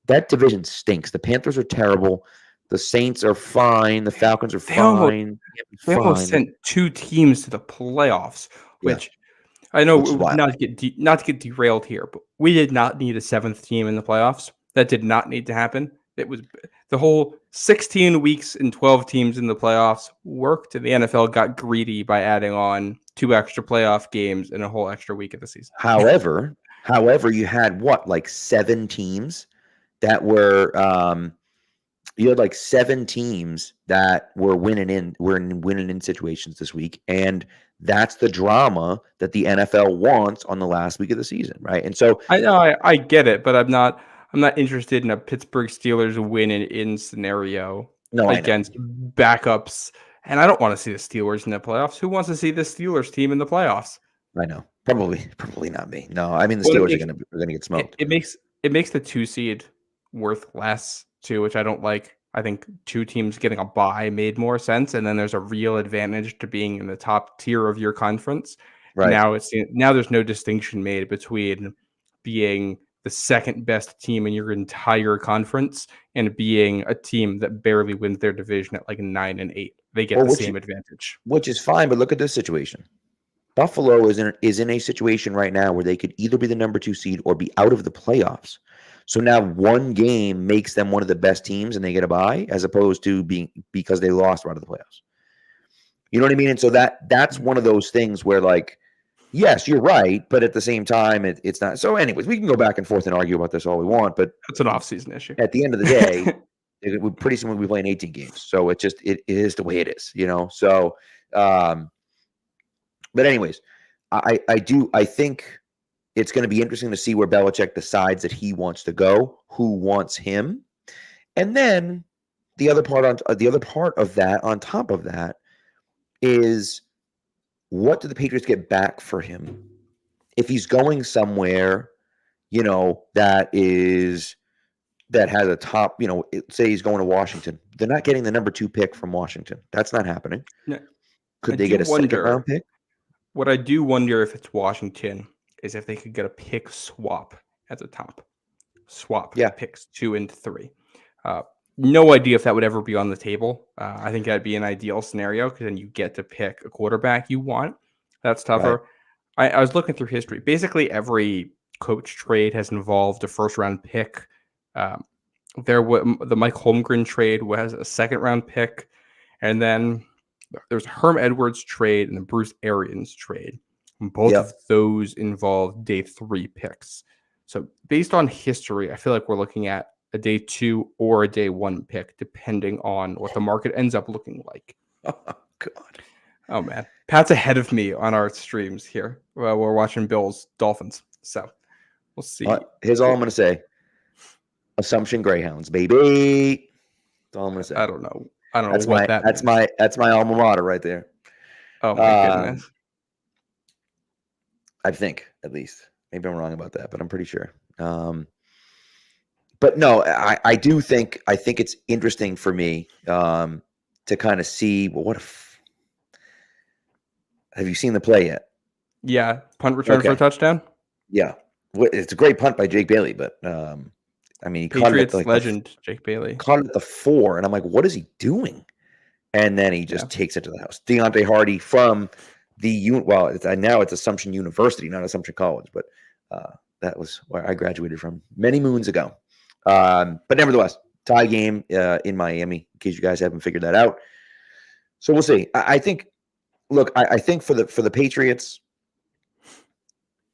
That division stinks. The Panthers are terrible. The Saints are fine. The Falcons are
They almost
fine.
they almost
Fine.
sent 2 teams to the playoffs,
Yeah,
which I know
which is wild.
not to get derailed here, but we did not need a 7th team in the playoffs. That did not need to happen. It was the whole 16 weeks and 12 teams in the playoffs worked, and the NFL got greedy by adding on 2 extra playoff games and a whole extra week of the season.
However, you had what, like 7 teams that were you had like 7 teams that were winning in situations this week, and that's the drama that the NFL wants on the last week of the season, right? And so
I know I get it, but I'm not interested in a Pittsburgh Steelers win in scenario
no, I know.
against backups, and I don't want to see the Steelers in the playoffs. Who wants to see the Steelers team in the playoffs?
I know. Probably not me. No, I mean the
Well,
Steelers are gonna get smoked.
it makes the 2 seed worth less too, which I don't like. I think 2 teams getting a bye made more sense, and then there's a real advantage to being in the top tier of your conference.
Right.
Now there's no distinction made between being the second best team in your entire conference and being a team that barely wins their division at like 9-8. They get the same advantage.
Which is fine, but look at this situation. Buffalo is in a situation right now where they could either be the number 2 seed or be out of the playoffs. So now one game makes them one of the best teams and they get a bye, as opposed to being because they lost out of the playoffs. You know what I mean? And so that's one of those things where, like, yes, you're right, but at the same time, it's not. So anyways, we can go back and forth and argue about this all we want, but
it's an off-season issue.
At the end of the day, pretty soon we'll be playing 18 games. So it is the way it is, you know? So, but anyways, I think it's going to be interesting to see where Belichick decides that he wants to go, who wants him. And then the other part of that, on top of that, is what do the Patriots get back for him? If he's going somewhere, you know, that has a top, you know, say he's going to Washington. They're not getting the number 2 pick from Washington. That's not happening. No. Could they get a second-round pick?
What I do wonder if it's Washington is if they could get a pick swap at the top. Picks 2 and 3. No idea if that would ever be on the table. I think that'd be an ideal scenario because then you get to pick a quarterback you want. That's tougher. Right. I was looking through history. Basically, every coach trade has involved a first-round pick. The Mike Holmgren trade was a second-round pick, and then there's Herm Edwards trade and the Bruce Arians trade. Both of those involve day 3 picks. So based on history, I feel like we're looking at a day 2 or a day 1 pick, depending on what the market ends up looking like.
Oh, God.
Oh, man. Pat's ahead of me on our streams here. Well, we're watching Bills Dolphins. So we'll see.
Here's all I'm going to say. Assumption Greyhounds, baby. That's all I'm going to say.
I don't know what that
means. That's my alma mater right there.
Oh, my goodness.
I think, at least. Maybe I'm wrong about that, but I'm pretty sure. But no, I do think it's interesting for me to kind of see, well, have you seen the play yet?
Yeah, punt return for a touchdown.
Yeah, it's a great punt by Jake Bailey, but I mean, he
Patriots
caught it
legend Jake Bailey
caught it at the 4, and I'm like, what is he doing? And then he just takes it to the house. Deontay Hardy from now it's Assumption University, not Assumption College, but that was where I graduated from many moons ago. But nevertheless, tie game in Miami, in case you guys haven't figured that out. So we'll see. I think for the Patriots,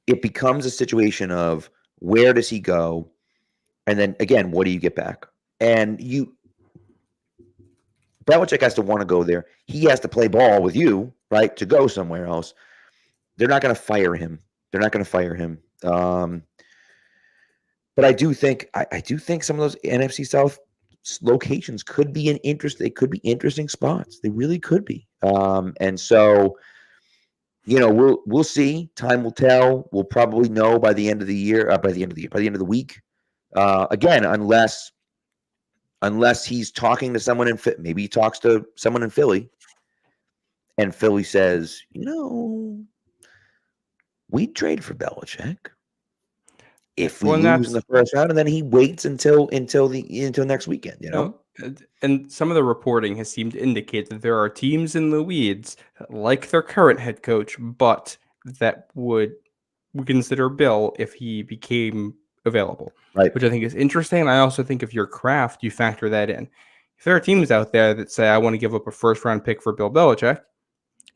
it becomes a situation of where does he go? And then again, what do you get back? And Belichick has to want to go there. He has to play ball with you, right, to go somewhere else. They're not going to fire him. But I do think some of those NFC South locations could be they could be interesting spots. They really could be. And so, you know, we'll see. Time will tell. We'll probably know by the end of the year. By the end of the week. Again, unless he's talking to someone maybe he talks to someone in Philly, and Philly says, you know, we'd trade for Belichick. if we lose in the first round, and then he waits until next weekend, you know?
And some of the reporting has seemed to indicate that there are teams in the weeds, like their current head coach, but that would consider Bill if he became available,
right?
Which I think is interesting. And I also think if you're Kraft, you factor that in. If there are teams out there that say, I want to give up a first-round pick for Bill Belichick,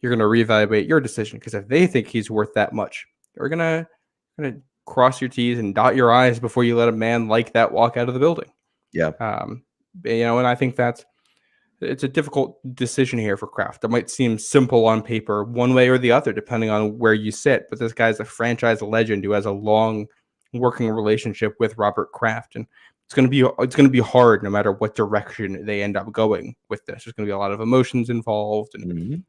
you're going to reevaluate your decision, because if they think he's worth that much, you're going to cross your T's and dot your I's before you let a man like that walk out of the building.
Yeah.
And I think it's a difficult decision here for Kraft. It might seem simple on paper, one way or the other, depending on where you sit. But this guy's a franchise legend who has a long working relationship with Robert Kraft, and it's going to be hard no matter what direction they end up going with this. There's going to be a lot of emotions involved, and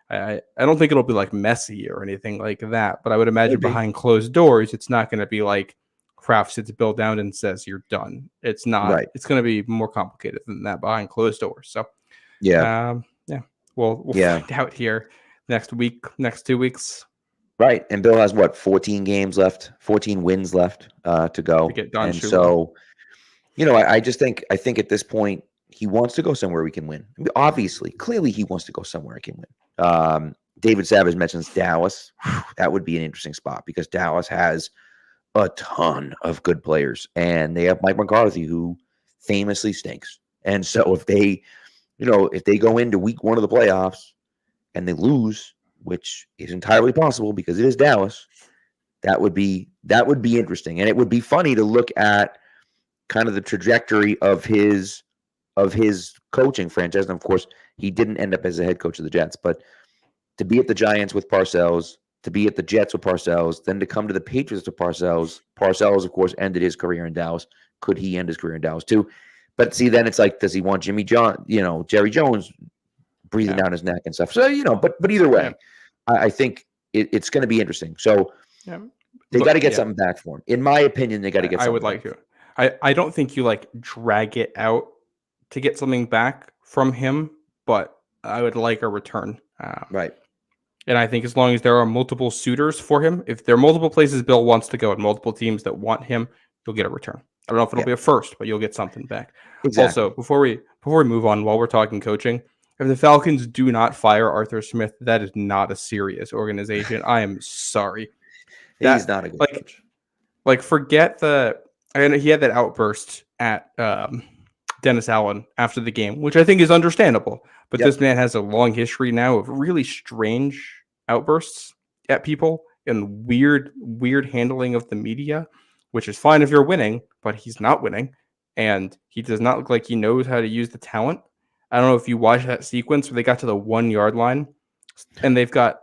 I don't think it'll be like messy or anything like that. But I would imagine behind closed doors, it's not going to be like Kraft sits Bill down and says you're done. It's not. Right. It's going to be more complicated than that behind closed doors. So we'll find out here next 2 weeks.
Right, and Bill has 14 games left, 14 wins left to go.
To get done,
and so, I think at this point he wants to go somewhere we can win. I mean, obviously, clearly he wants to go somewhere he can win. David Savage mentions Dallas. That would be an interesting spot because Dallas has a ton of good players, and they have Mike McCarthy, who famously stinks. And so if they go into week 1 of the playoffs and they lose, which is entirely possible because it is Dallas, that would be interesting. And it would be funny to look at kind of the trajectory of his coaching franchise. And of course, he didn't end up as a head coach of the Jets, but to be at the Giants with Parcells, to be at the Jets with Parcells, then to come to the Patriots with Parcells. Parcells, of course, ended his career in Dallas. Could he end his career in Dallas too? But see, then it's like, does he want Jerry Jones breathing down his neck and stuff? So, but either way, I think it's going to be interesting. So they got to get something back for him. In my opinion, they got to get something.
I would like to. I don't think you drag it out to get something back from him, but I would like a return.
Right.
And I think as long as there are multiple suitors for him, if there are multiple places Bill wants to go and multiple teams that want him, you'll get a return. I don't know if it'll be a first, but you'll get something back. Exactly. Also, before we move on, while we're talking coaching, if the Falcons do not fire Arthur Smith, that is not a serious organization. I am sorry.
He's not a good coach.
Forget he had that outburst at Dennis Allen after the game, which I think is understandable. But this man has a long history now of really strange outbursts at people and weird handling of the media, which is fine if you're winning, but he's not winning. And he does not look like he knows how to use the talent. I don't know if you watched that sequence where they got to the 1 yard line and they've got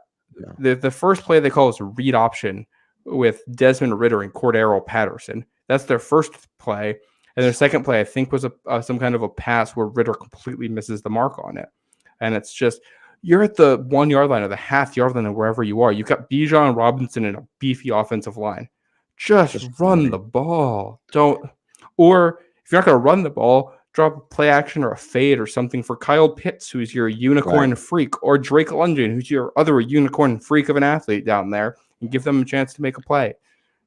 the first play they call is a read option with Desmond Ridder and Cordero Patterson. That's their first play. And their second play, I think, was some kind of a pass where Ridder completely misses the mark on it. And it's just, you're at the 1 yard line or the half yard line or wherever you are. You've got Bijan Robinson and a beefy offensive line. Just run the ball. Or if you're not going to run the ball, drop a play action or a fade or something for Kyle Pitts, who's your unicorn freak, or Drake London, who's your other unicorn freak of an athlete down there, and give them a chance to make a play.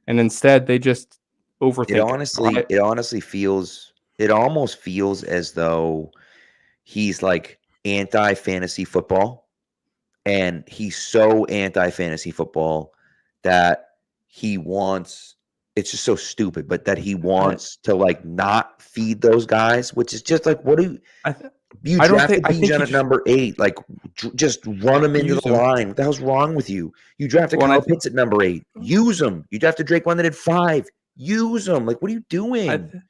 And instead, they just overthink
it almost feels as though he's like anti-fantasy football, and he's so anti-fantasy football that he wants, it's just so stupid, but that he wants to not feed those guys, which is just like, what do you drafted Bijan at number 8, just run him into the line. What the hell's wrong with you? You drafted Kyle Pitts at number 8, use him. You drafted Drake London at 5, use him. What are you doing?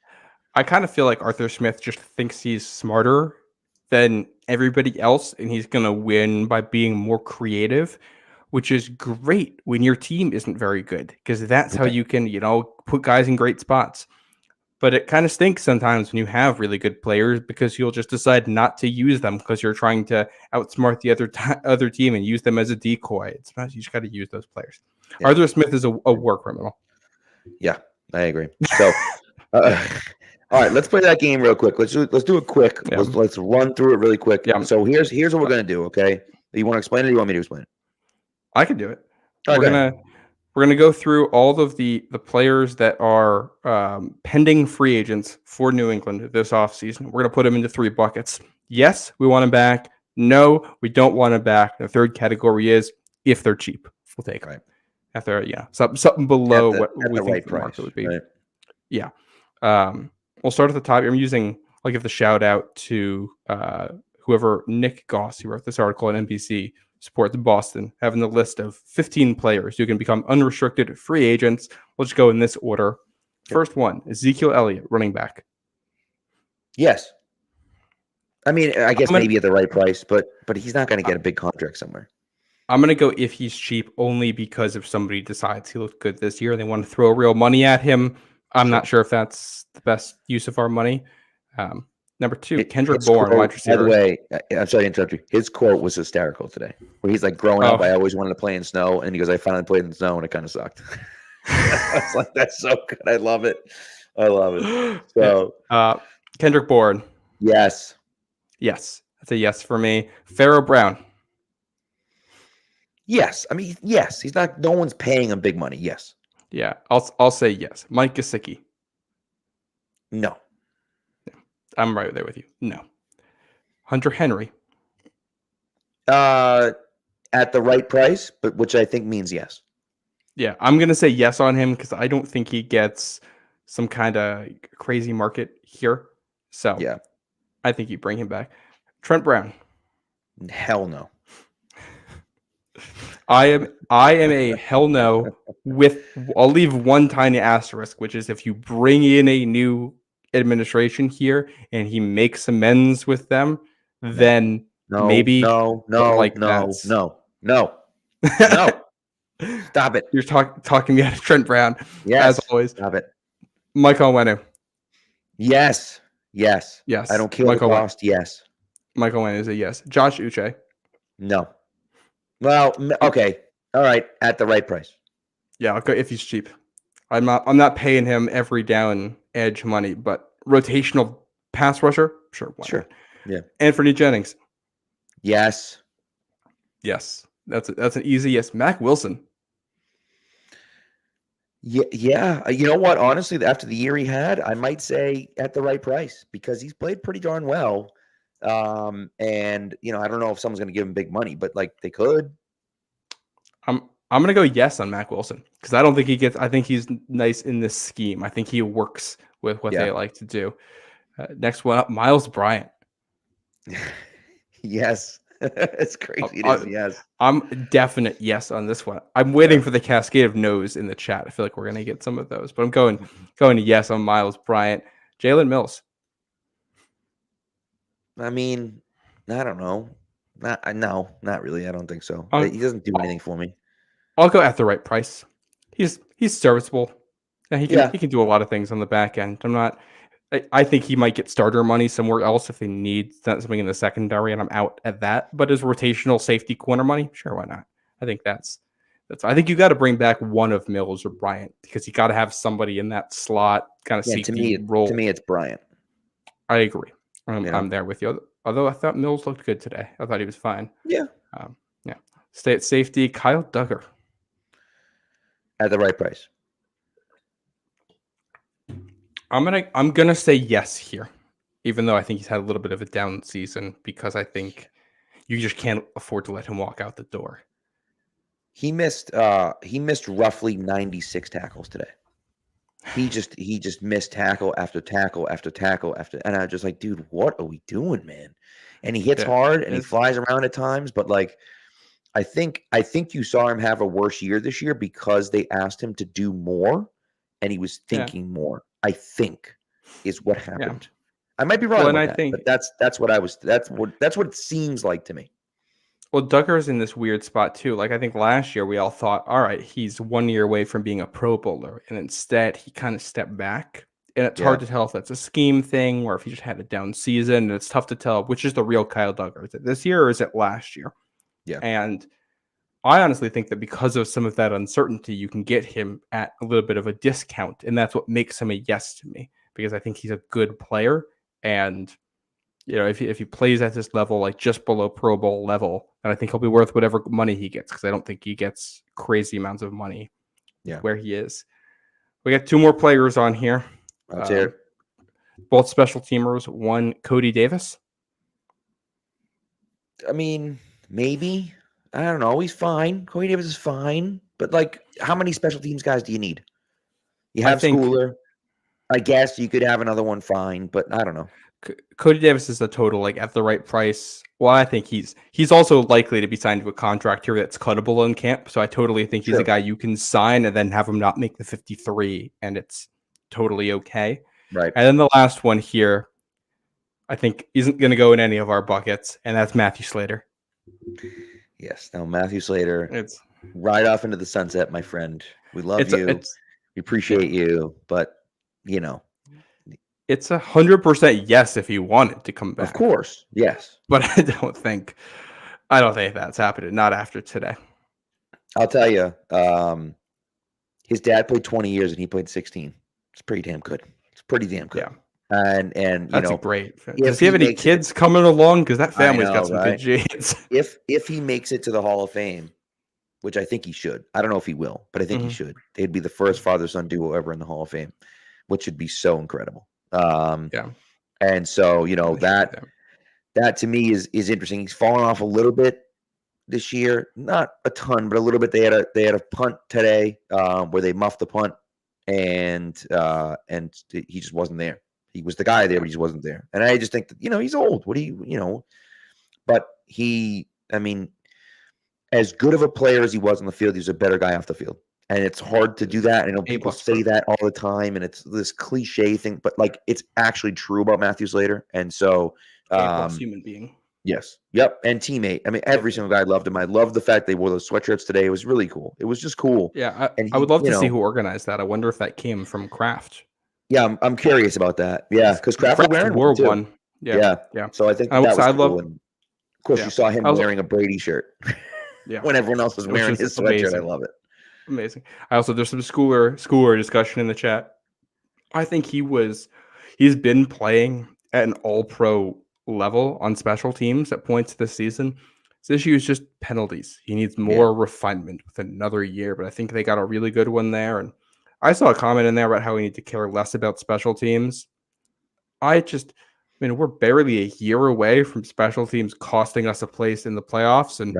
I kind of feel like Arthur Smith just thinks he's smarter than everybody else, and he's going to win by being more creative, which is great when your team isn't very good, because that's how you can, put guys in great spots. But it kind of stinks sometimes when you have really good players, because you'll just decide not to use them because you're trying to outsmart the other team and use them as a decoy. It's not, you just got to use those players. Yeah. Arthur Smith is a war criminal.
Yeah, I agree. So, all right, let's play that game real quick. Let's do it quick. Yeah. Let's run through it really quick. Yeah. So here's what we're gonna do. Okay, you want to explain it? Or you want me to explain it?
I can do it.
We're gonna
We're going to go through all of the players that are pending free agents for New England this offseason. We're going to put them into 3 buckets. Yes, we want them back. No, we don't want them back. The third category is if they're cheap. We'll take them.
Right.
If they're, something below what we think
right
the market
price,
would be.
right?
Yeah. We'll start at the top. I'm using, I'll give the shout out to whoever, Nick Goss, who wrote this article on NBC, Sports Boston, having the list of 15 players who can become unrestricted free agents. We'll just go in this order. First one, Ezekiel Elliott, running back.
Yes. I mean, I guess maybe at the right price, but he's not going to get a big contract somewhere.
I'm going to go if he's cheap, only because if somebody decides he looked good this year and they want to throw real money at him, I'm not sure if that's the best use of our money. Number 2, Kendrick Bourne, wide receiver.
By the way, I'm sorry to interrupt you. His quote was hysterical today, where he's like, growing up, I always wanted to play in snow. And he goes, I finally played in snow, and it kind of sucked. I was like, that's so good. I love it. So,
Kendrick Bourne.
Yes.
Yes. That's a yes for me. Pharaoh Brown.
Yes. I mean, yes. He's not, no one's paying him big money. Yes.
Yeah. I'll say yes. Mike Gesicki.
No.
I'm right there with you. No. Hunter Henry.
At the right price, but which I think means yes.
Yeah, I'm going to say yes on him because I don't think he gets some kind of crazy market here. So
yeah,
I think you bring him back. Trent Brown.
Hell no.
I am a hell no I'll leave one tiny asterisk, which is if you bring in a new administration here and he makes amends with them, then maybe
no. Stop it.
You're talking me out of Trent Brown.
Yes.
As always.
Stop it.
Mike Onwenu.
Yes. I don't care what cost. Yes.
Michael Onwenu is a yes. Josh Uche.
No. Well, okay. All right. At the right price.
Yeah, I'll go if he's cheap. I'm not paying him every down edge money, but rotational pass rusher, sure.
Sure. Yeah.
Anthony Jennings.
Yes.
Yes. That's an easy yes. Mac Wilson.
Yeah. You know what? Honestly, after the year he had, I might say at the right price because he's played pretty darn well. And I don't know if someone's going to give him big money, but like they could.
I'm going to go yes on Mac Wilson because I don't think he gets. I think he's nice in this scheme. I think he works with what they like to do. Next one up, Miles Bryant.
Yes. It's crazy. Yes.
I'm definite yes on this one. I'm waiting for the cascade of no's in the chat. I feel like we're going to get some of those, but I'm going to yes on Miles Bryant. Jalen Mills.
I mean, I don't know. Not really. I don't think so. He doesn't do anything for me.
I'll go at the right price. He's serviceable. And he can do a lot of things on the back end. I think he might get starter money somewhere else if they need something in the secondary, and I'm out at that. But as rotational safety corner money, sure, why not? I think that's. I think you got to bring back one of Mills or Bryant because you got to have somebody in that slot kind of safety role.
To me, it's Bryant.
I agree. I'm there with you. Although I thought Mills looked good today. I thought he was fine.
Yeah.
Stay at safety. Kyle Duggar.
At the right price.
I'm gonna say yes here, even though I think he's had a little bit of a down season because I think you just can't afford to let him walk out the door.
He missed roughly 96 tackles today. He just missed tackle after tackle after tackle after, and I was just like, dude, what are we doing, man? And he hits hard and he flies around at times, but like, I think you saw him have a worse year this year because they asked him to do more, and he was thinking more. I think is what happened. I might be wrong, but that's what it seems like to me.
Well, Duggar's in this weird spot too. Like I think last year we all thought, all right, he's 1 year away from being a Pro Bowler, and instead he kind of stepped back. And it's hard to tell if that's a scheme thing or if he just had a down season. And it's tough to tell which is the real Kyle Duggar. Is it this year or is it last year?
Yeah.
And I honestly think that because of some of that uncertainty, you can get him at a little bit of a discount. And that's what makes him a yes to me, because I think he's a good player. And, if he plays at this level, like just below Pro Bowl level, then I think he'll be worth whatever money he gets, because I don't think he gets crazy amounts of money
Yeah.
where he is. We got 2 more players on here.
Let's hear it.
Both special teamers. One, Cody Davis.
I mean, maybe. I don't know. He's fine. Cody Davis is fine. But, like, how many special teams guys do you need? You have Schooler. I guess you could have another one fine, but I don't know.
Cody Davis is a total, like, at the right price. Well, I think he's also likely to be signed to a contract here that's cuttable in camp. So I totally think he's a guy you can sign and then have him not make the 53, and it's totally okay.
Right.
And then the last one here, I think isn't going to go in any of our buckets, and that's Matthew Slater.
Yes. Now, Matthew Slater, it's right off into the sunset, my friend. We love you. We appreciate you, but, you know.
It's 100% yes if he wanted to come back.
Of course, yes.
But I don't think that's happening. Not after today.
I'll tell you, his dad played 20 years and he played 16. It's pretty damn good. It's pretty damn good.
Yeah.
And you
that's
know,
great. Does he have any kids coming along? Because that family's got some good genes.
If he makes it to the Hall of Fame, which I think he should. I don't know if he will, but I think he should. They'd be the first father-son duo ever in the Hall of Fame, which would be so incredible. And so, you know, that to me is interesting. He's fallen off a little bit this year, not a ton, but a little bit. They had a punt today where they muffed the punt, and he just wasn't there. He was the guy there, but he just wasn't there. And I just think that, you know, he's old. But I mean, as good of a player as he was on the field, he was a better guy off the field. And it's hard to do that. I know people say that all the time, and it's this cliche thing, but, like, it's actually true about Matthew Slater. And so,
human being.
Yes. Yep. And teammate. I mean, every single guy loved him. I loved the fact they wore those sweatshirts today. It was really cool. It was just cool.
Yeah. I would love to see who organized that. I wonder if that came from Kraft.
Yeah. I'm curious about that. Yeah. Because Kraft wore
one.
Yeah. So I think that was cool. And of course, you saw him wearing a Brady shirt. Yeah. When everyone else was wearing his sweatshirt. I love it.
Amazing. There's some schooler discussion in the chat. I think he's been playing at an all-pro level on special teams at points this season. His issue is just penalties. He needs more refinement with another year, but I think they got a really good one there. And I saw a comment in there about how we need to care less about special teams. We're barely a year away from special teams costing us a place in the playoffs, and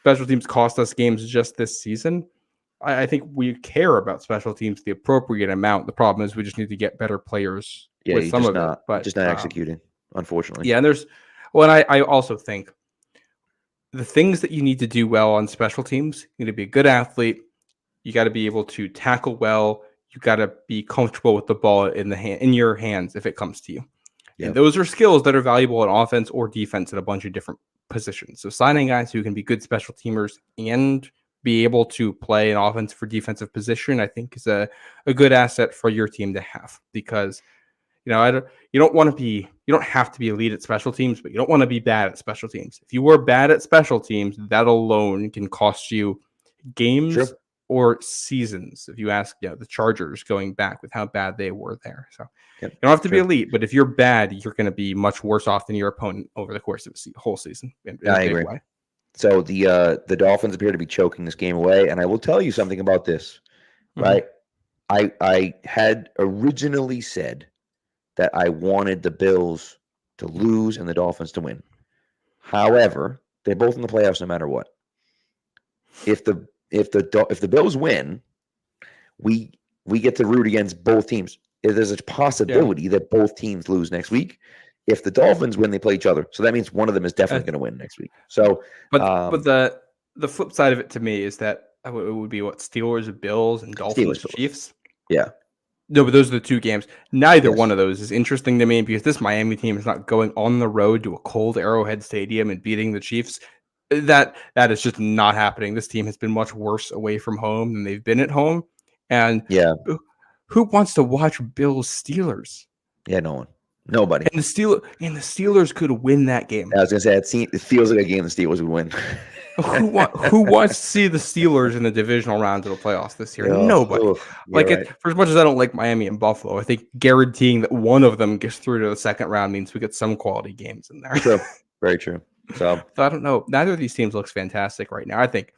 special teams cost us games just this season. I think we care about special teams the appropriate amount. The problem is we just need to get better players with some of it, but
just not executing, unfortunately.
Yeah, and I also think the things that you need to do well on special teams, you need to be a good athlete. You got to be able to tackle well. You got to be comfortable with the ball in your hands if it comes to you. Yep. And those are skills that are valuable in offense or defense at a bunch of different positions. So signing guys who can be good special teamers and be able to play an offense for defensive position, I think is a good asset for your team to have, because, you know, you don't have to be elite at special teams, but you don't want to be bad at special teams. If you were bad at special teams, that alone can cost you games or seasons. If you ask, the Chargers going back with how bad they were there. So you don't have to be elite, but if you're bad, you're going to be much worse off than your opponent over the course of a whole season.
I agree. So the Dolphins appear to be choking this game away, and I will tell you something about this, right? I had originally said that I wanted the Bills to lose and the Dolphins to win. However, they're both in the playoffs no matter what. If the Bills win, we get to root against both teams. There's a possibility that both teams lose next week. If the Dolphins win, they play each other. So that means one of them is definitely going to win next week. So,
but the flip side of it to me is that it would be Steelers, Bills, and Dolphins, Chiefs.
Yeah.
No, but those are the two games. Neither one of those is interesting to me, because this Miami team is not going on the road to a cold Arrowhead Stadium and beating the Chiefs. That is just not happening. This team has been much worse away from home than they've been at home. And who wants to watch Bills Steelers?
Yeah, no one. Nobody.
And the Steelers could win that game.
I was gonna say it feels like a game the Steelers would win.
Who wants to see the Steelers in the divisional round of the playoffs this year? Nobody. For as much as I don't like Miami and Buffalo, I think guaranteeing that one of them gets through to the second round means we get some quality games in there.
True. Very true. So
I don't know. Neither of these teams looks fantastic right now. I think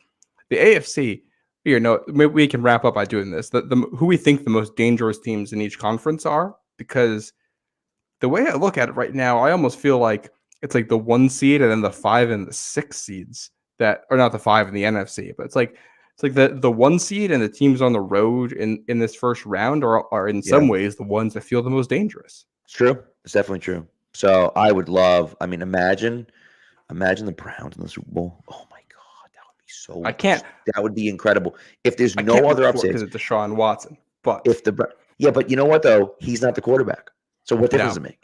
the AFC maybe we can wrap up by doing this. Who we think the most dangerous teams in each conference are, because the way I look at it right now, I almost feel like it's like the 1 seed and then the 5 and the 6 seeds that are not the 5 in the NFC, but it's like the 1 seed and the teams on the road in this first round are in some ways the ones that feel the most dangerous.
It's true. It's definitely true. So I would love. I mean, imagine the Browns in the Super Bowl. Oh my God, that would be so. That would be incredible. If there's no other upsets,
because it's Deshaun Watson. But
but you know what though? He's not the quarterback. So what difference does it make?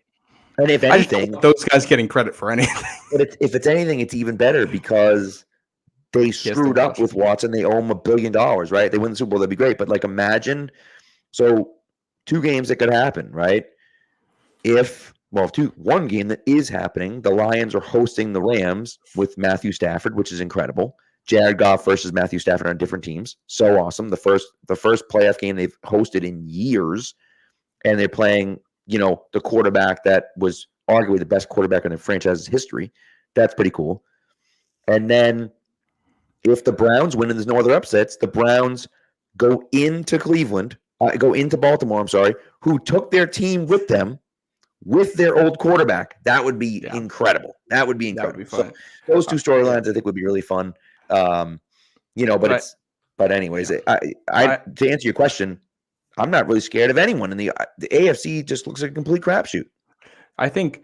And if anything,
those guys getting credit for anything.
But if it's anything, it's even better because they screwed up with Watson. They owe him $1 billion, right? They win the Super Bowl, that'd be great. But like, imagine, so 2 games that could happen, right? One game that is happening. The Lions are hosting the Rams with Matthew Stafford, which is incredible. Jared Goff versus Matthew Stafford on different teams. So awesome. The first playoff game they've hosted in years, and they're playing, the quarterback that was arguably the best quarterback in the franchise's history. That's pretty cool. And then if the Browns win and there's no other upsets, the Browns go into Baltimore, I'm sorry, who took their team with them with their old quarterback. That would be incredible. That would be incredible. That would be fun. So those 2 storylines I think would be really fun. But anyways, to answer your question, I'm not really scared of anyone. And the AFC just looks like a complete crapshoot.
I think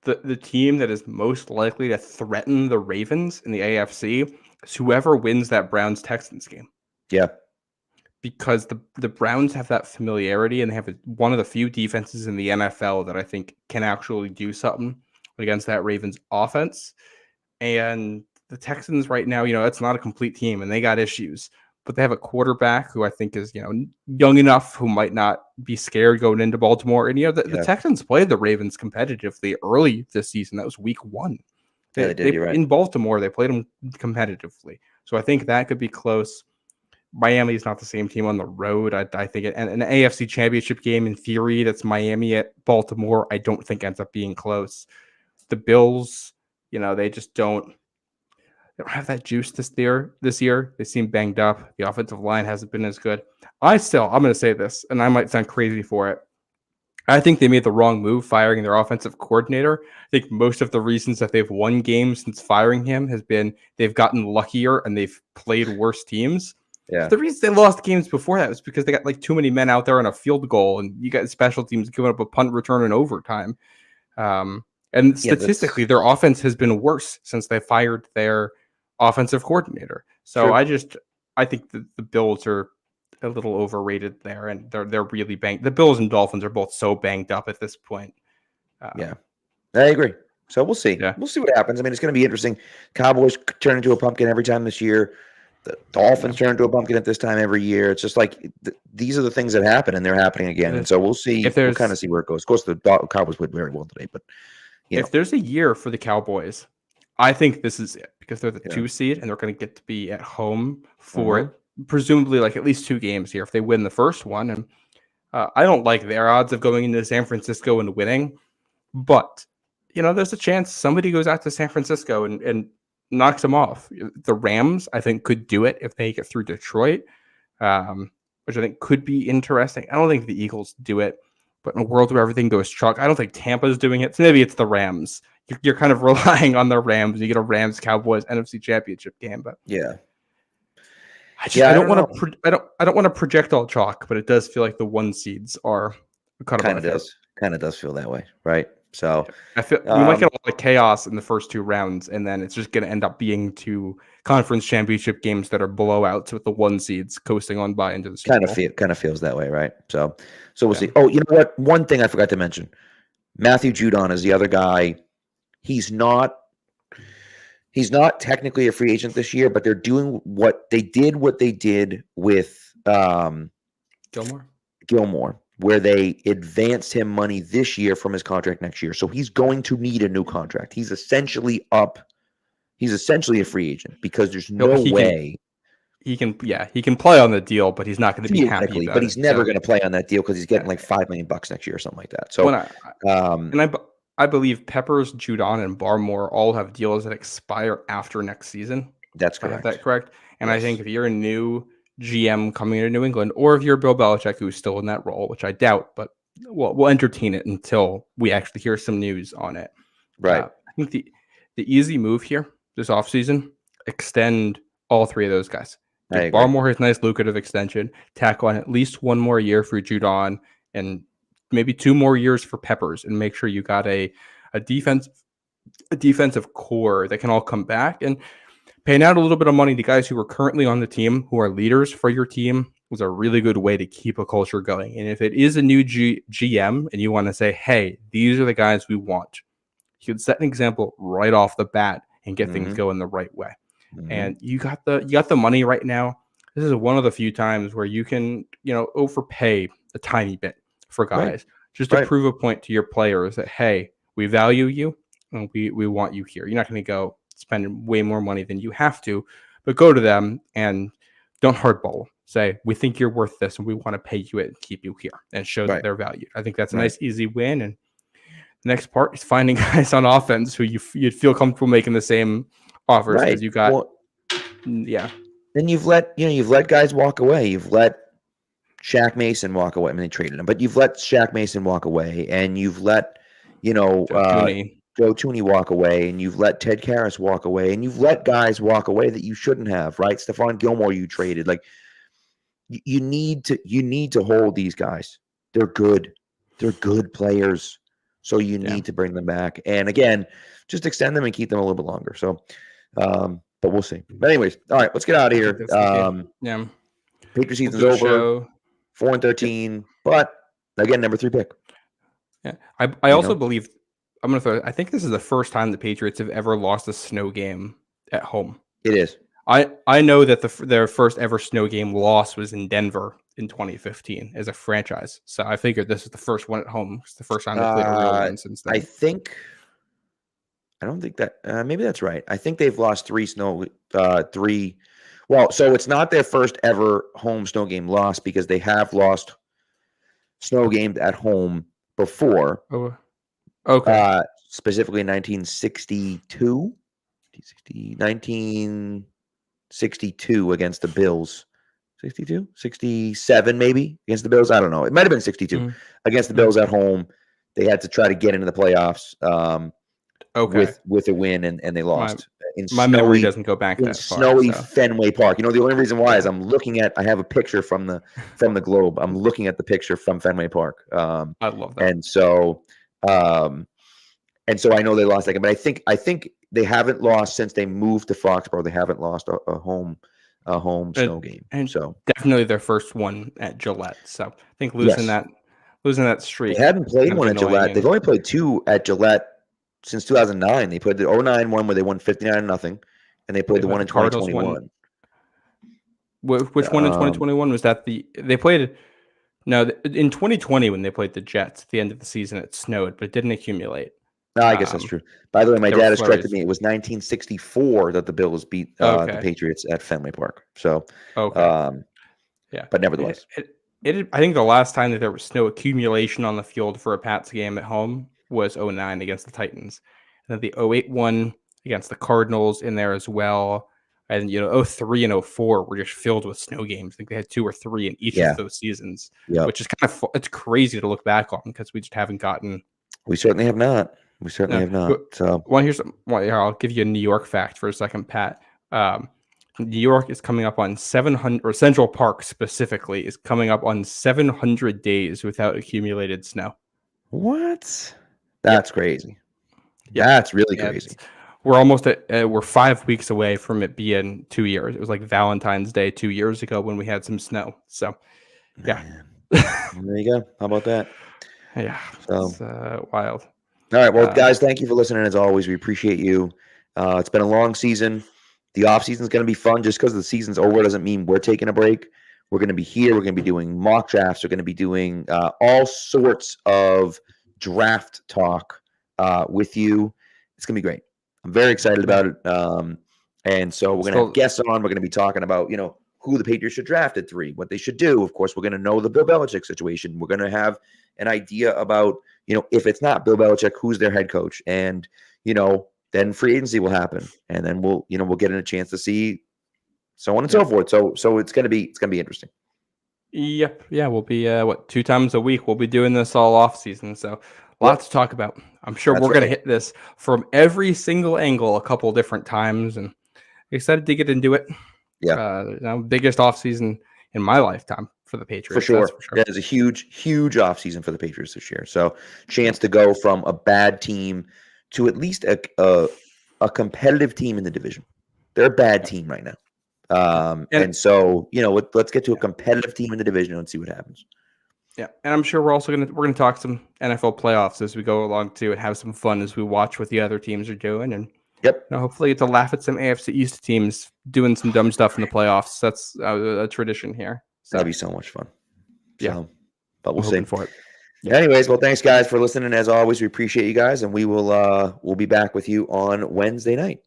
the team that is most likely to threaten the Ravens in the AFC is whoever wins that Browns-Texans game.
Yeah.
Because the Browns have that familiarity, and they have one of the few defenses in the NFL that I think can actually do something against that Ravens offense. And the Texans right now, it's not a complete team, and they got issues. But they have a quarterback who I think is, young enough, who might not be scared going into Baltimore. And, the Texans played the Ravens competitively early this season. That was week 1.
They did, you're right.
In Baltimore, they played them competitively. So I think that could be close. Miami is not the same team on the road. I think an AFC championship game, in theory, that's Miami at Baltimore, I don't think ends up being close. The Bills, they just don't have that juice this year. They seem banged up. The offensive line hasn't been as good. I'm going to say this, and I might sound crazy for it. I think they made the wrong move firing their offensive coordinator. I think most of the reasons that they've won games since firing him has been they've gotten luckier and they've played worse teams.
Yeah.
The reason they lost games before that was because they got like too many men out there on a field goal, and you got special teams giving up a punt return in overtime. And statistically, their offense has been worse since they fired their offensive coordinator. So sure. I think the Bills are a little overrated there, and they're really banged. The Bills and Dolphins are both so banged up at this point.
I agree. So we'll see. Yeah. We'll see what happens. I mean, it's going to be interesting. Cowboys turn into a pumpkin every time this year. The Dolphins turn into a pumpkin at this time every year. It's just like these are the things that happen, and they're happening again. And so we'll see. We'll kind of see where it goes. Of course, the Cowboys played very well today, but
if there's a year for the Cowboys, I think this is it, because they're the 2 seed and they're going to get to be at home for presumably like at least 2 games here if they win the first one. And I don't like their odds of going into San Francisco and winning, but there's a chance somebody goes out to San Francisco and knocks them off. The Rams, I think, could do it if they get through Detroit, which I think could be interesting. I don't think the Eagles do it, but in a world where everything goes chalk, I don't think Tampa's doing it. So maybe it's the Rams. You're kind of relying on the Rams. You get a Rams-Cowboys NFC Championship game, but I don't want to project all chalk, but it does feel like the 1 seeds are kind of
does feel that way, right? So
I feel we might get a lot of chaos in the first 2 rounds, and then it's just going to end up being 2 conference championship games that are blowouts with the 1 seeds coasting on by into the Super Bowl.
Kind of feels that way, right? So we'll see. Oh, you know what? One thing I forgot to mention: Matthew Judon is the other guy. He's not technically a free agent this year, but they're doing what they did with Gilmore, where they advanced him money this year from his contract next year. So he's going to need a new contract. He's essentially a free agent because there's no way
he can play on the deal, but he's not going to be happy about
but he's never going to play on that deal because he's getting like $5 million next year or something like that. So
I believe Peppers, Judon, and Barmore all have deals that expire after next season.
That's correct.
I have that correct. And yes. I think if you're a new GM coming into New England, or if you're Bill Belichick, who's still in that role, which I doubt, but we'll entertain it until we actually hear some news on it.
Right.
I think the easy move here this offseason, extend all three of those guys. Give Barmore his nice lucrative extension, tack on at least one more year for Judon, and maybe 2 more years for Peppers, and make sure you got a defensive core that can all come back. And paying out a little bit of money to guys who are currently on the team, who are leaders for your team, was a really good way to keep a culture going. And if it is a new GM and you want to say, hey, these are the guys we want, you could set an example right off the bat and get things going the right way. And you got the money right now. This is one of the few times where you can, overpay a tiny bit for guys just to prove a point to your players that, hey, we value you and we want you here. You're not going to go spend way more money than you have to, but go to them and don't hardball. Say, we think you're worth this and we want to pay you it and keep you here and show that they're valued. I think that's a nice, easy win. And the next part is finding guys on offense who you'd feel comfortable making the same offers as you got.
Well, then you've let guys walk away. You've let Shaq Mason walk away. I mean, they traded him, but you've let Shaq Mason walk away, and you've let Joe Tooney walk away, and you've let Ted Karras walk away, and you've let guys walk away that you shouldn't have. Right, Stephon Gilmore, you traded. Like, you need to hold these guys. They're good. They're good players. So you need to bring them back. And again, just extend them and keep them a little bit longer. So, but we'll see. But anyways, all right, let's get out of here. Patriot season's over. 4-13, but again, number 3 pick.
Yeah, I also believe I think this is the first time the Patriots have ever lost a snow game at home.
It is.
I know that their first ever snow game loss was in Denver in 2015 as a franchise. So I figured this is the first one at home. It's the first time they played a real one since then.
I don't think that maybe that's right. I think they've lost 3 Well, so it's not their first ever home snow game loss, because they have lost snow games at home before.
Oh, okay.
Specifically 1962 against the Bills. 67 maybe against the Bills. I don't know. It might have been 62 against the Bills at home. They had to try to get into the playoffs with a win, and they lost.
My memory doesn't go back that far.
Snowy Fenway Park. The only reason why is I have a picture from the Globe. I'm looking at the picture from Fenway Park.
I love that.
And so I know they lost that game, but I think they haven't lost since they moved to Foxboro. They haven't lost a home snow game.
And so definitely their first one at Gillette. So I think losing that streak.
They haven't played one at Gillette. They've only played 2 at Gillette since 2009. They played the 2009 one where they won 59-0, and they played the one in 2021.
Which one in 2021 was that? They played in 2020 when they played the Jets at the end of the season. It snowed, but it didn't accumulate.
No, I guess that's true. By the way, my dad has corrected me. It was 1964 that the Bills beat the Patriots at Fenway Park. So, but nevertheless,
I think the last time that there was snow accumulation on the field for a Pats game at home was 2009 against the Titans, and then the 2008 one against the Cardinals in there as well. And 2003 and 2004 were just filled with snow games. I think they had 2 or 3 in each of those seasons, which is kind of it's crazy to look back on, because we just haven't gotten.
We certainly have not. So,
I'll give you a New York fact for a second, Pat. New York is coming up on 700, or Central Park specifically is coming up on 700 days without accumulated snow.
What? That's crazy. That's really crazy.
We're almost we're 5 weeks away from it being 2 years. It was like Valentine's Day 2 years ago when we had some snow. So,
there you go. How about that?
Yeah, it's wild.
All right, well, guys, thank you for listening. As always, we appreciate you. It's been a long season. The off season is going to be fun. Just because the season's over doesn't mean we're taking a break. We're going to be here. We're going to be doing mock drafts. We're going to be doing all sorts of draft talk with you. It's going to be great. I'm very excited about it. And so we're going to have guests on. We're going to be talking about, who the Patriots should draft at 3, what they should do. Of course, we're going to know the Bill Belichick situation. We're going to have an idea about, if it's not Bill Belichick, who's their head coach. And, then free agency will happen. And then we'll get in a chance to see so on and so forth. So it's gonna be interesting.
Yep. Yeah, we'll be 2 times a week. We'll be doing this all off season. So lots to talk about. I'm sure we're gonna hit this from every single angle a couple different times, and excited to get into it.
Yeah.
Biggest off season in my lifetime for the Patriots.
For sure. That is a huge off season for the Patriots this year. So chance to go from a bad team to at least a competitive team in the division. They're a bad team right now. And so, let's get to a competitive team in the division and see what happens.
Yeah, and I'm sure we're gonna talk some NFL playoffs as we go along too, and have some fun as we watch what the other teams are doing, and hopefully get to laugh at some AFC East teams doing some dumb stuff in the playoffs. That's a tradition here. So
that'd be so much fun.
Yeah,
but we'll see.
For it.
Yeah. Anyways, well, thanks guys for listening. As always, we appreciate you guys, and we'll be back with you on Wednesday night.